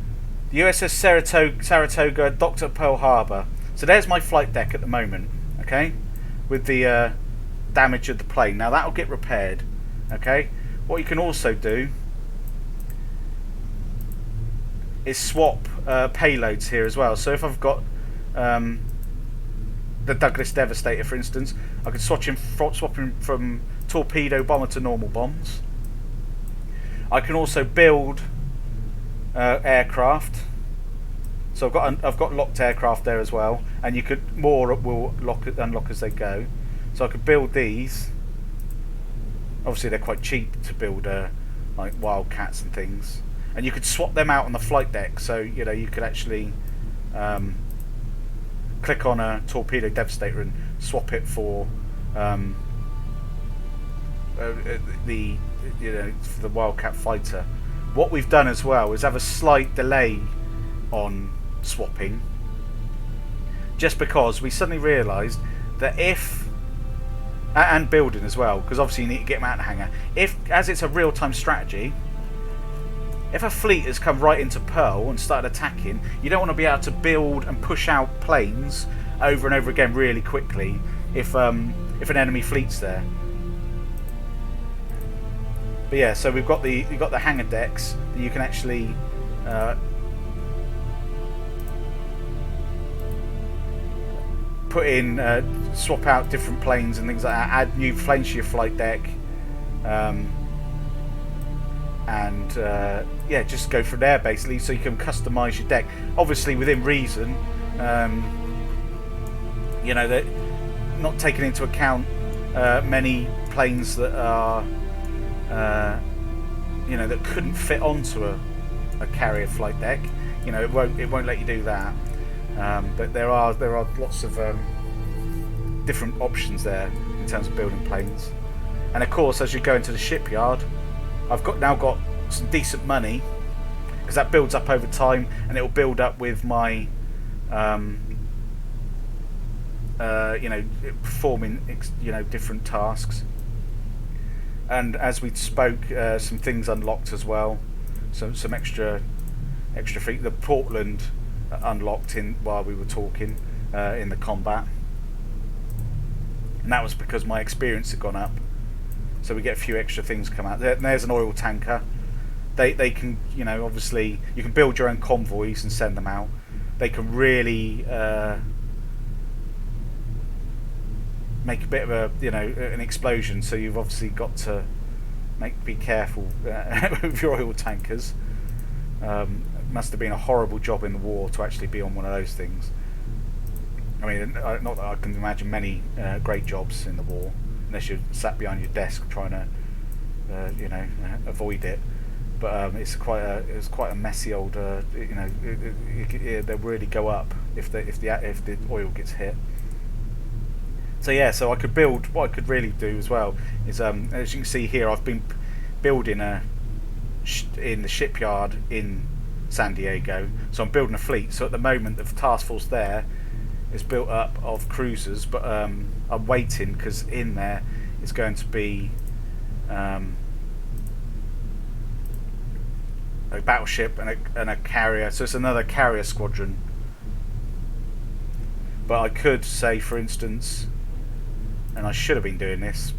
Speaker 1: the USS Saratoga docked at Pearl Harbor. So there's my flight deck at the moment, okay? With the damage of the plane. Now that'll get repaired, okay? What you can also do is swap payloads here as well. So if I've got the Douglas Devastator, for instance, I could swap him from torpedo bomber to normal bombs. I can also build aircraft. So I've got locked aircraft there as well, and you could more will unlock as they go. So I could build these. Obviously, they're quite cheap to build, like Wildcats and things. And you could swap them out on the flight deck. So you could actually click on a torpedo Devastator and swap it for for the Wildcat fighter. What we've done as well is have a slight delay on swapping, just because we suddenly realised that and building as well, because obviously you need to get them out of the hangar. As it's a real-time strategy, if a fleet has come right into Pearl and started attacking, you don't want to be able to build and push out planes over and over again really quickly if an enemy fleet's there. But yeah, so you've got the hangar decks that you can actually put in, swap out different planes and things like that, add new planes to your flight deck, and yeah, just go from there basically. So you can customize your deck, obviously within reason. That not taking into account many planes that are that couldn't fit onto a carrier flight deck. It won't let you do that. But there are lots of different options there in terms of building planes. And of course, as you go into the shipyard, I've now got some decent money, because that builds up over time, and it will build up with my performing different tasks. And as we spoke, some things unlocked as well. Some extra feet. The Portland unlocked while we were talking in the combat, and that was because my experience had gone up. So we get a few extra things come out. There's an oil tanker. they can, you know, obviously you can build your own convoys and send them out. They can really make a bit of a, you know, an explosion. So you've obviously got to be careful with your oil tankers. It must have been a horrible job in the war to actually be on one of those things. I mean, not that I can imagine many great jobs in the war, unless you're sat behind your desk trying to, you know, avoid it. But it's quite a messy old, you know, they'll really go up if the oil gets hit. So yeah, so I could build. What I could really do as well is, as you can see here, I've been building in the shipyard in San Diego. So I'm building a fleet. So at the moment, the task force there is built up of cruisers, but I'm waiting because in there is going to be a battleship and a carrier. So it's another carrier squadron. But I could say, for instance, and I should have been doing this.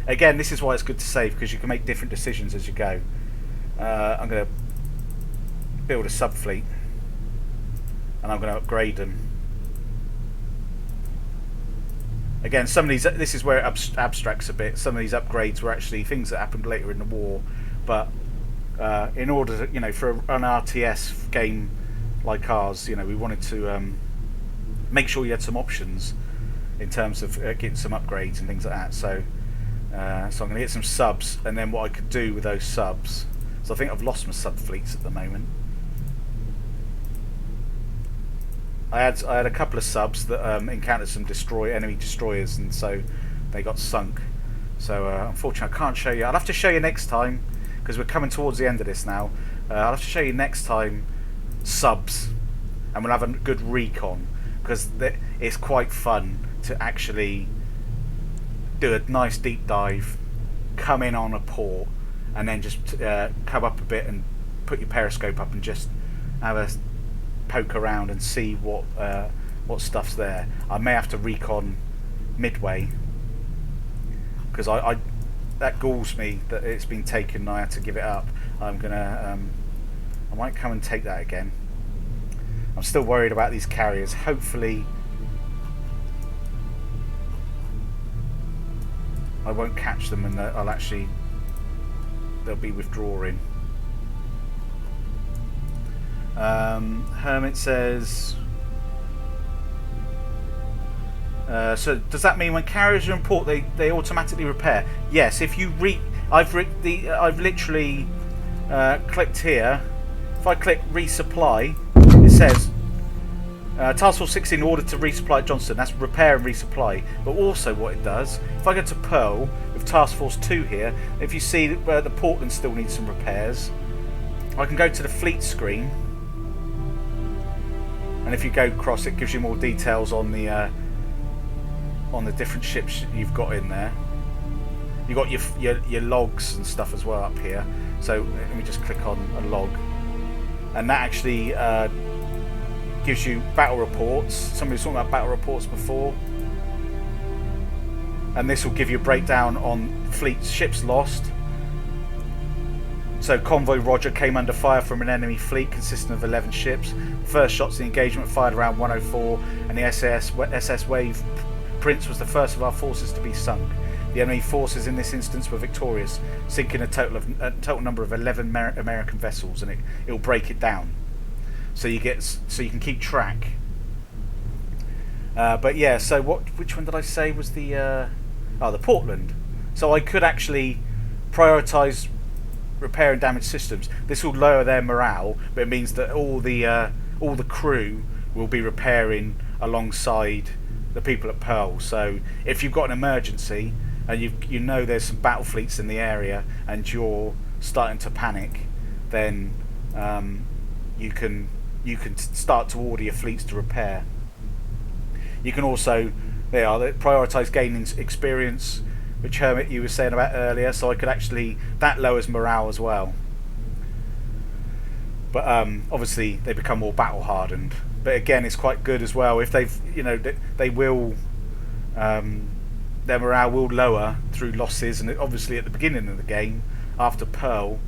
Speaker 1: Again, this is why it's good to save, because you can make different decisions as you go. I'm going to build a sub-fleet, and I'm going to upgrade them. Again, some of these, this is where it abstracts a bit. Some of these upgrades were actually things that happened later in the war, but in order to, you know, for an RTS game like ours, you know, we wanted to make sure you had some options in terms of getting some upgrades and things like that. So I'm going to get some subs, and then what I could do with those subs. So I think I've lost my sub fleets at the moment. I had a couple of subs that encountered some enemy destroyers, and so they got sunk. So unfortunately, I can't show you. I'll have to show you next time, because we're coming towards the end of this now. I'll have to show you next time subs, and we'll have a good recon, because it's quite fun to actually do a nice deep dive, come in on a port, and then just come up a bit and put your periscope up and just have a poke around and see what stuff's there. I may have to recon Midway, because I that galls me that it's been taken and I had to give it up. I'm gonna I might come and take that again. I'm still worried about these carriers. Hopefully I won't catch them, and they'll be withdrawing. Hermit says, so does that mean when carriers are in port they automatically repair? Yes, if you I've literally clicked here. If I click resupply, it says Task Force 16 ordered to resupply at Johnston. That's repair and resupply. But also what it does, if I go to Pearl with Task Force 2 here, if you see that the Portland still needs some repairs, I can go to the fleet screen, and if you go across, it gives you more details on the different ships you've got in there. You've got your logs and stuff as well up here. So let me just click on a log, and that actually gives you battle reports. Somebody was talking about battle reports before, and this will give you a breakdown on ships lost. So Convoy Roger came under fire from an enemy fleet consisting of 11 ships. First shots of the engagement fired around 1:04, and the SS Wave Prince was the first of our forces to be sunk. The enemy forces in this instance were victorious, sinking a total number of 11 American vessels, and it'll break it down. So you can keep track. But yeah, so which one did I say was the Portland? So I could actually prioritise repair and damage systems. This will lower their morale, but it means that all the crew will be repairing alongside the people at Pearl. So if you've got an emergency and you know there's some battle fleets in the area and you're starting to panic, then you can start to order your fleets to repair. You can also prioritise gaining experience, which Hermit you were saying about earlier. So I could actually, that lowers morale as well. But obviously they become more battle hardened. But again, it's quite good as well if they've, they will, their morale will lower through losses, and obviously at the beginning of the game, after Pearl,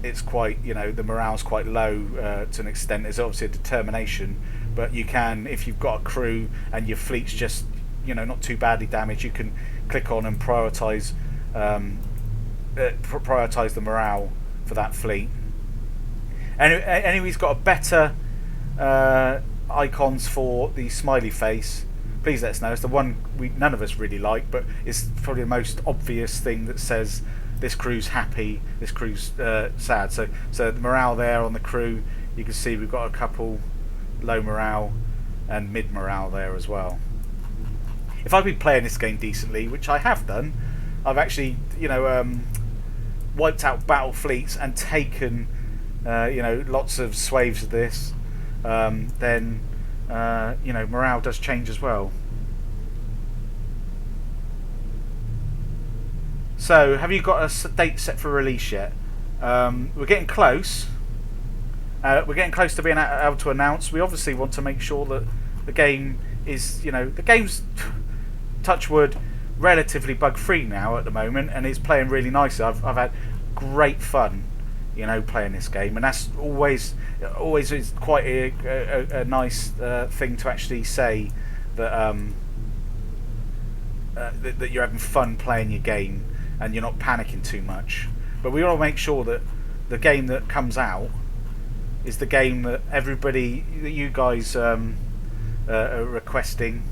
Speaker 1: it's quite, the morale's quite low to an extent. There's obviously a determination, but you can, if you've got a crew and your fleet's just, not too badly damaged, you can click on and prioritise the morale for that fleet. Anyway, he's got a better icons for the smiley face. Please let us know. It's the one none of us really like, but it's probably the most obvious thing that says this crew's happy, this crew's sad. So the morale there on the crew, you can see we've got a couple low morale and mid morale there as well. If I've been playing this game decently, which I have done, I've actually wiped out battle fleets and taken lots of swathes of this, then morale does change as well. So, have you got a date set for release yet? We're getting close. We're getting close to being able to announce. We obviously want to make sure that the game is, the game's, touch wood, relatively bug-free now at the moment, and it's playing really nicely. I've had great fun, playing this game, and that's always is quite a nice thing to actually say that that you're having fun playing your game and you're not panicking too much. But we want to make sure that the game that comes out is the game that everybody, that you guys are requesting,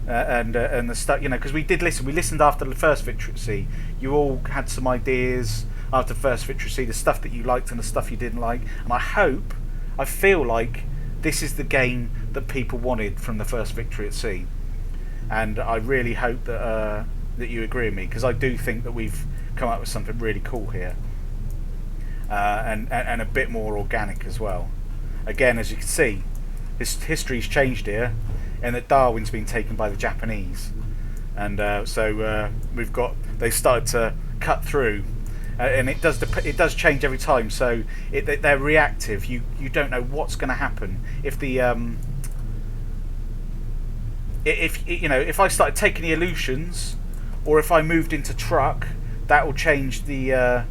Speaker 1: and the stuff, because we listened after the first Victory at Sea. You all had some ideas after the first Victory at Sea, the stuff that you liked and the stuff you didn't like, and I feel like this is the game that people wanted from the first Victory at Sea, and I really hope that that you agree with me, because I do think that we've come up with something really cool here, and a bit more organic as well. Again, as you can see, history's changed here, and that Darwin's been taken by the Japanese, and so they started to cut through, and it does change every time. So they're reactive. You don't know what's going to happen if the if I started taking the Aleutians, or if I moved into truck, that will change the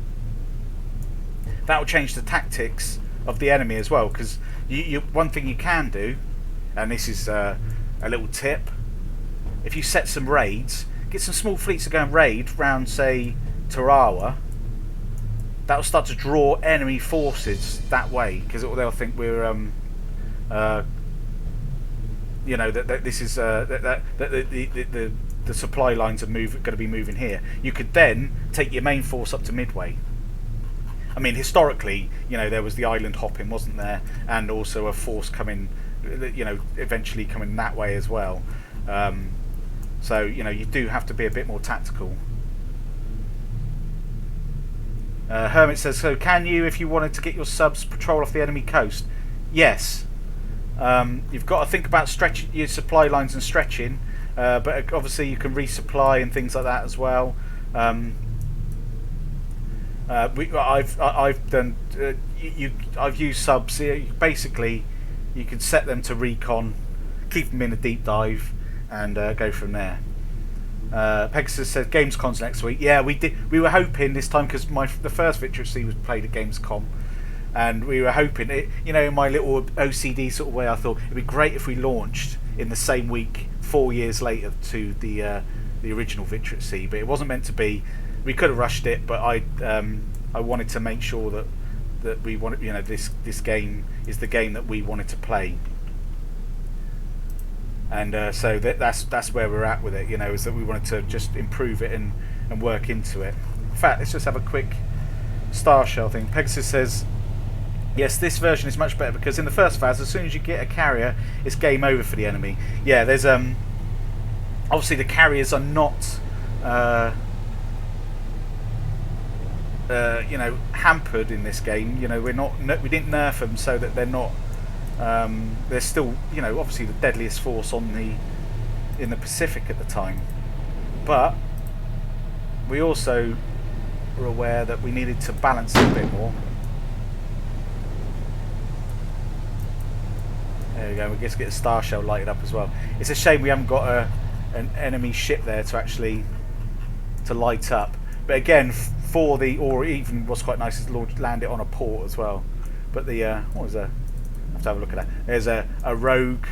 Speaker 1: tactics of the enemy as well. Because one thing you can do, and this is a little tip, if you set some raids, get some small fleets to go and raid round, say, Tarawa, that'll start to draw enemy forces that way, because they'll think we're that this is that the supply lines are going to be moving here. You could then take your main force up to Midway. I mean, historically, there was the island hopping, wasn't there, and also a force coming, eventually coming that way as well. So you do have to be a bit more tactical. Hermit says, so can you, if you wanted to get your subs, patrol off the enemy coast? Yes. You've got to think about stretching your supply lines and stretching, but obviously you can resupply and things like that as well. I've done. I've used subs. Basically, you can set them to recon, keep them in a deep dive, and go from there. Pegasus says Gamescom's next week. Yeah, we did. We were hoping this time, because the first Victory at Sea was played at Gamescom, and we were hoping it. In my little OCD sort of way, I thought it'd be great if we launched in the same week, 4 years later, to the original Victory at Sea. But it wasn't meant to be. We could have rushed it, but I wanted to make sure that we wanted, this game is the game that we wanted to play. And so that's where we're at with it, is that we wanted to just improve it and work into it. In fact, let's just have a quick Star Shell thing. Pegasus says, yes, this version is much better because in the first phase, as soon as you get a carrier, it's game over for the enemy. Yeah, there's obviously the carriers are not hampered in this game. We didn't nerf them so that they're not. They're still, obviously the deadliest force in the Pacific at the time, but we also were aware that we needed to balance it a bit more. There we go. We just get a Star Shell lighted up as well. It's a shame we haven't got an enemy ship there to light up. But again, for the, or even what's quite nice is land it on a port as well. But the what was that? I have to have a look at that. There's a rogue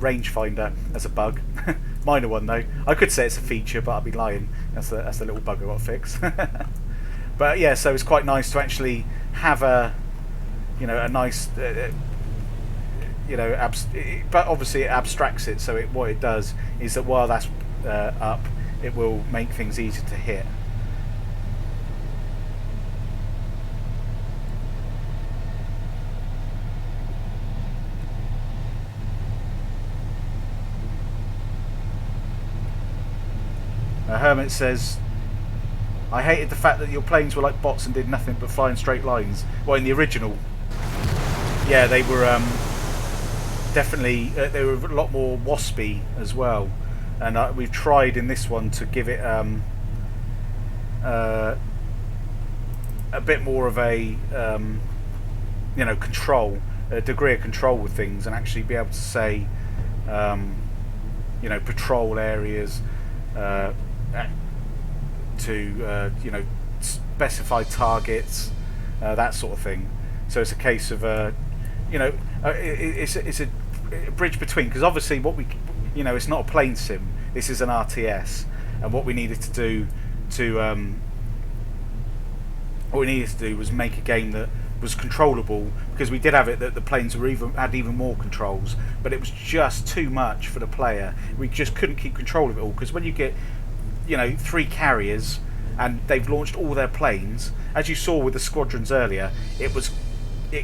Speaker 1: rangefinder as a bug. Minor one though. I could say it's a feature, but I'd be lying. That's the little bug I got to fix. But yeah, so it's quite nice to actually have a a nice but obviously it abstracts it. So what it does is that while that's up, it will make things easier to hit. Hermit says, I hated the fact that your planes were like bots and did nothing but fly in straight lines. Well, in the original, yeah, they were definitely they were a lot more waspy as well, and we've tried in this one to give it a bit more of a control, a degree of control with things, and actually be able to say patrol areas, to specify targets, that sort of thing. So it's a case of it's a bridge between, because obviously what we it's not a plane sim, this is an RTS, and what we needed to do was make a game that was controllable, because we did have it that the planes were had even more controls, but it was just too much for the player. We just couldn't keep control of it all, because when you get 3 carriers and they've launched all their planes, as you saw with the squadrons earlier, it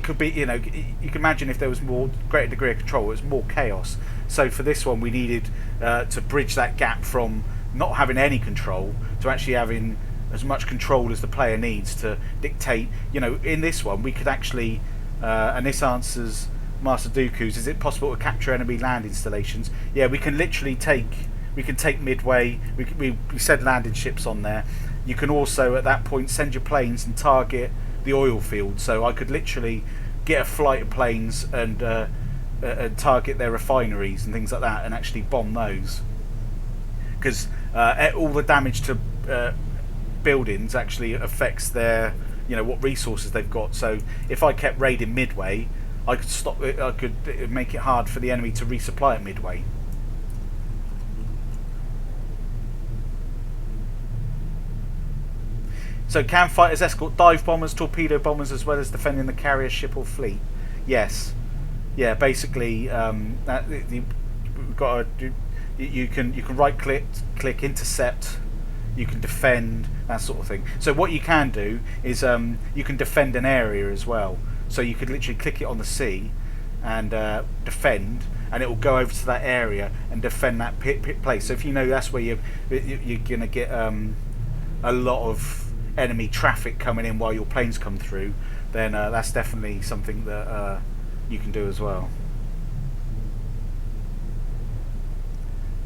Speaker 1: could be, you can imagine if there was greater degree of control, it was more chaos. So for this one we needed to bridge that gap from not having any control to actually having as much control as the player needs to dictate. In this one we could actually and this answers Master Dooku's, is it possible to capture enemy land installations? Yeah, we can literally take Midway. We said landing ships on there. You can also at that point send your planes and target the oil field. So I could literally get a flight of planes and target their refineries and things like that, and actually bomb those. Because all the damage to buildings actually affects their what resources they've got. So if I kept raiding Midway, I could stop it. I could make it hard for the enemy to resupply at Midway. So can fighters escort dive bombers, torpedo bombers, as well as defending the carrier ship or fleet? Yes. Yeah. Basically, we've got to. You can right click intercept. You can defend, that sort of thing. So what you can do is you can defend an area as well. So you could literally click it on the sea and defend, and it will go over to that area and defend that place. So if that's where you're going to get a lot of enemy traffic coming in while your planes come through, then that's definitely something that you can do as well.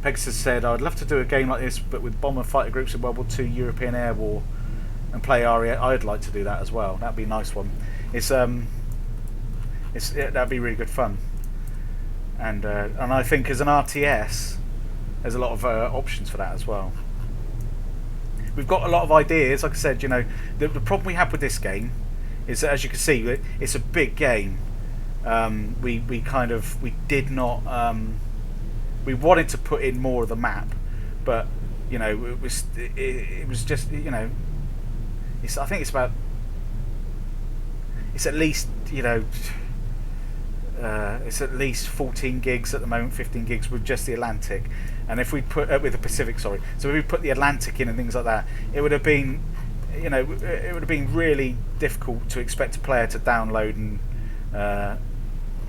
Speaker 1: Pegasus said, I'd love to do a game like this, but with bomber fighter groups in World War II, European Air War, and play ARIA. I'd like to do that as well. That'd be a nice one. That'd be really good fun. And I think as an RTS, there's a lot of options for that as well. We've got a lot of ideas. Like I said, the problem we have with this game is that, as you can see, it's a big game. We did not. We wanted to put in more of the map, but it was just I think it's at least it's at least 14 gigs at the moment, 15 gigs with just the Atlantic, and if we put with the Pacific, sorry. So if we put the Atlantic in and things like that, it would have been really difficult to expect a player to download and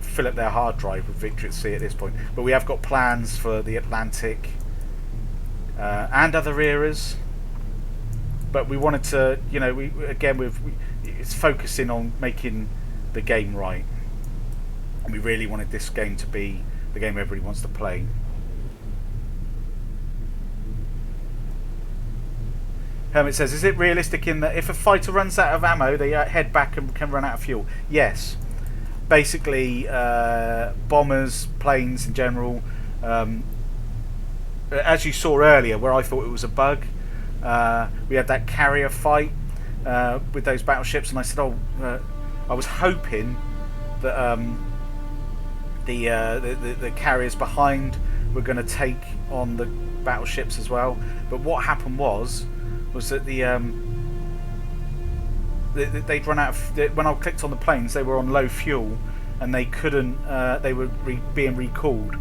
Speaker 1: fill up their hard drive with Victory at Sea at this point. But we have got plans for the Atlantic and other eras. But we wanted to, it's focusing on making the game right, and we really wanted this game to be the game everybody wants to play. Hermit says, is it realistic in that if a fighter runs out of ammo, they head back and can run out of fuel? Yes. Basically, bombers, planes in general, as you saw earlier, where I thought it was a bug, We had that carrier fight with those battleships, and I said, I was hoping that the carriers behind were going to take on the battleships as well. But what happened was that they'd run out of, when I clicked on the planes, they were on low fuel, and they couldn't. They were being recalled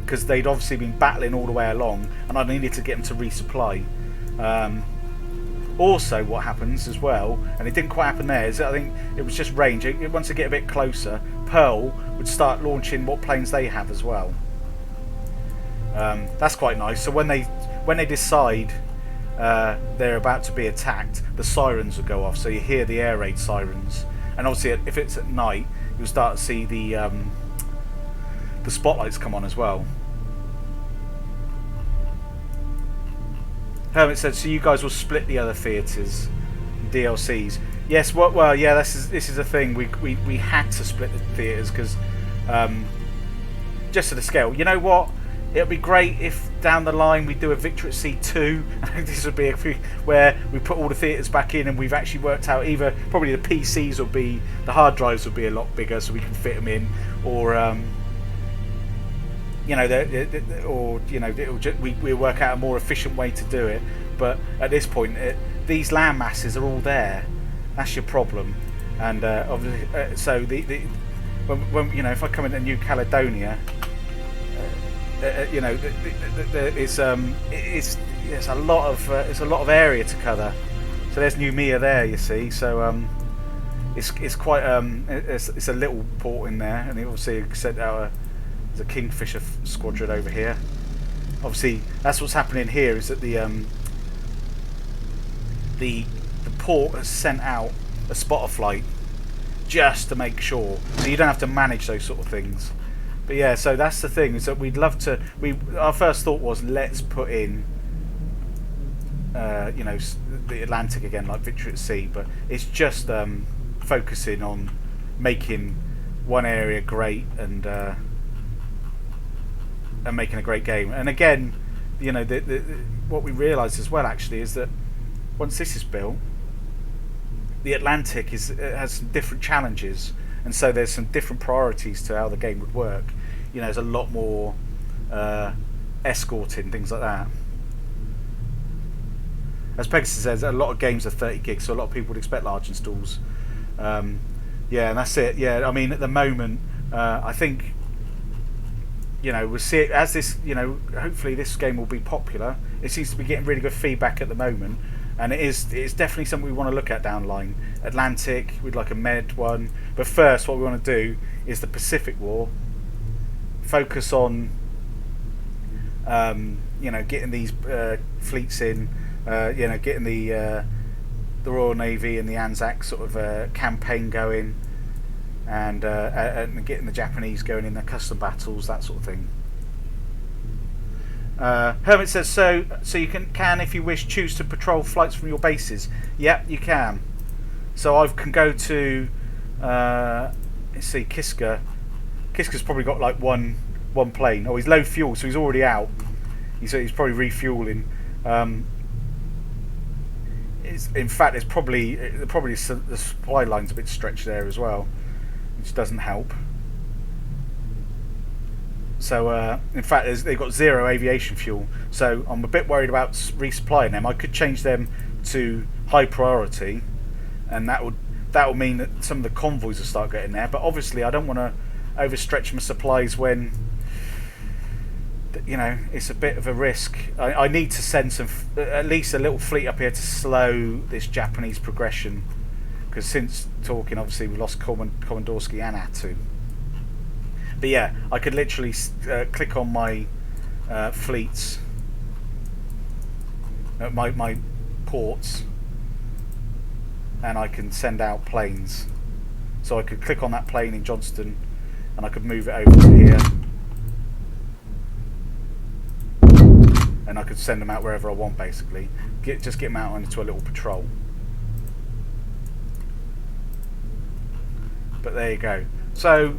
Speaker 1: because they'd obviously been battling all the way along, and I needed to get them to resupply. Also, what happens as well, and it didn't quite happen there, is that I think it was just range. Once they get a bit closer, Pearl would start launching what planes they have as well. That's quite nice. So when they decide they're about to be attacked, the sirens will go off. So you hear the air raid sirens, and obviously if it's at night, you'll start to see the spotlights come on as well. Hermit said, so you guys will split the other theatres, DLCs. Yes, well, yeah, this is a thing. We had to split the theatres because just to the scale. You know what? It'll be great if down the line we do a Victory at Sea 2. I think this would be where we put all the theatres back in, and we've actually worked out either probably the PCs will be, the hard drives will be a lot bigger so we can fit them in, or you know, or you know, we'll work out a more efficient way to do it. But at this point, these land masses are all there. That's your problem. And so when you know, if I come into New Caledonia, you know, it's a lot of area to cover. So there's Noumea there, you see. So it's quite it's a little port in there, and it obviously sent out there's a Kingfisher squadron over here. Obviously, that's what's happening here, is that the port has sent out a spotter flight just to make sure, so you don't have to manage those sort of things. But yeah, so that's the thing, is that we'd love to. Our first thought was, let's put in, you know, the Atlantic again, like Victory at Sea. But it's just focusing on making one area great and making a great game. And again, you know, what we realised as well actually is that once this is built, the Atlantic has some different challenges. And so there's some different priorities to how the game would work. You know, there's a lot more escorting, things like that. As Pegasus says, a lot of games are 30 gigs, so a lot of people would expect large installs. Yeah, and that's it. Yeah, I mean, at the moment, I think, you know, we'll see it as this, you know, hopefully this game will be popular. It seems to be getting really good feedback at the moment. And it's definitely something we want to look at down the line. Atlantic, we'd like a med one. But first, what we want to do is the Pacific War. Focus on, you know, getting these fleets in. You know, getting the Royal Navy and the Anzac sort of campaign going, and getting the Japanese going in their custom battles, that sort of thing. Hermit says, so you can if you wish choose to patrol flights from your bases. Yep, you can. So I can go to let's see, Kiska. Kiska's probably got like one plane. Oh, he's low fuel, so he's already out. He's probably refueling. In fact, it's probably the supply line's a bit stretched there as well, which doesn't help. So, in fact, they've got 0 aviation fuel. So I'm a bit worried about resupplying them. I could change them to high priority, and that will mean that some of the convoys will start getting there. But obviously, I don't want to overstretch my supplies when, you know, it's a bit of a risk. I need to send at least a little fleet up here to slow this Japanese progression, because since talking, obviously, we lost Komandorsky and Attu. But yeah, I could literally click on my fleets, my ports, and I can send out planes. So I could click on that plane in Johnston, and I could move it over to here, and I could send them out wherever I want, basically. Just get them out into a little patrol. But there you go. So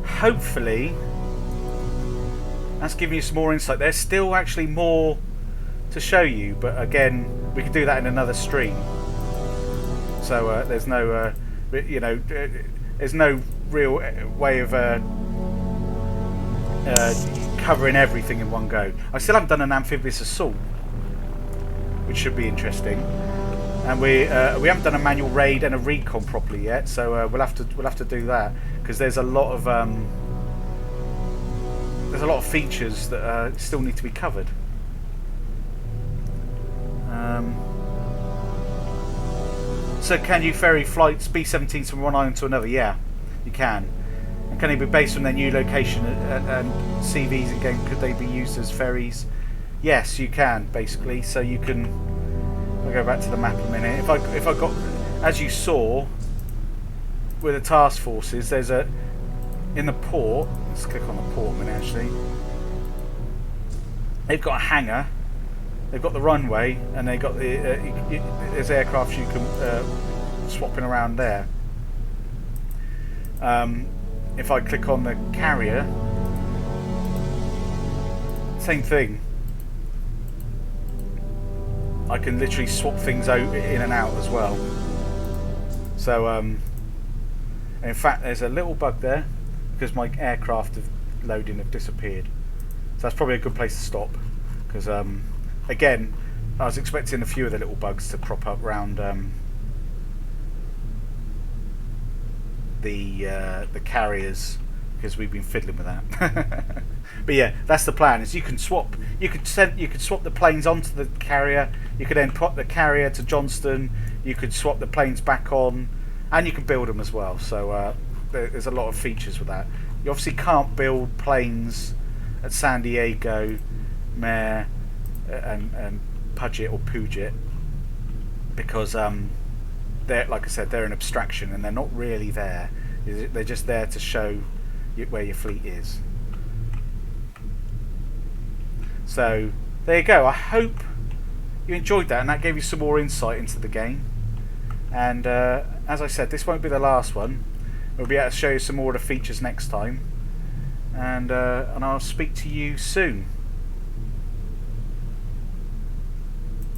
Speaker 1: hopefully that's giving you some more insight. There's still actually more to show you, but again, we could do that in another stream. So there's no, there's no real way of covering everything in one go. I still haven't done an amphibious assault, which should be interesting, and we haven't done a manual raid and a recon properly yet. So we'll have to do that, because there's a lot of features that still need to be covered. So can you ferry flights B-17s from one island to another? Yeah, you can. And can they be based on their new location and CVs in game? Could they be used as ferries? Yes, you can, basically. So you can. I'll go back to the map a minute. If I got, as you saw, with the task forces, there's a in the port. Let's click on the port a minute. Actually, they've got a hangar. They've got the runway, and they've got the there's aircraft you can swapping around there. If I click on the carrier, same thing. I can literally swap things out in and out as well. So, in fact, there's a little bug there because my aircraft loading have disappeared. So that's probably a good place to stop, because again, I was expecting a few of the little bugs to crop up around the carriers, because we've been fiddling with that. But yeah, that's the plan. Is you can swap. You could swap the planes onto the carrier. You could then put the carrier to Johnston. You could swap the planes back on, and you can build them as well. So there's a lot of features with that. You obviously can't build planes at San Diego, Mare, and Puget or Puget, because they're, like I said, they're an abstraction and they're not really there. They're just there to show where your fleet is. So there you go. I hope you enjoyed that, and that gave you some more insight into the game. And as I said, this won't be the last one. We'll be able to show you some more of the features next time, and I'll speak to you soon.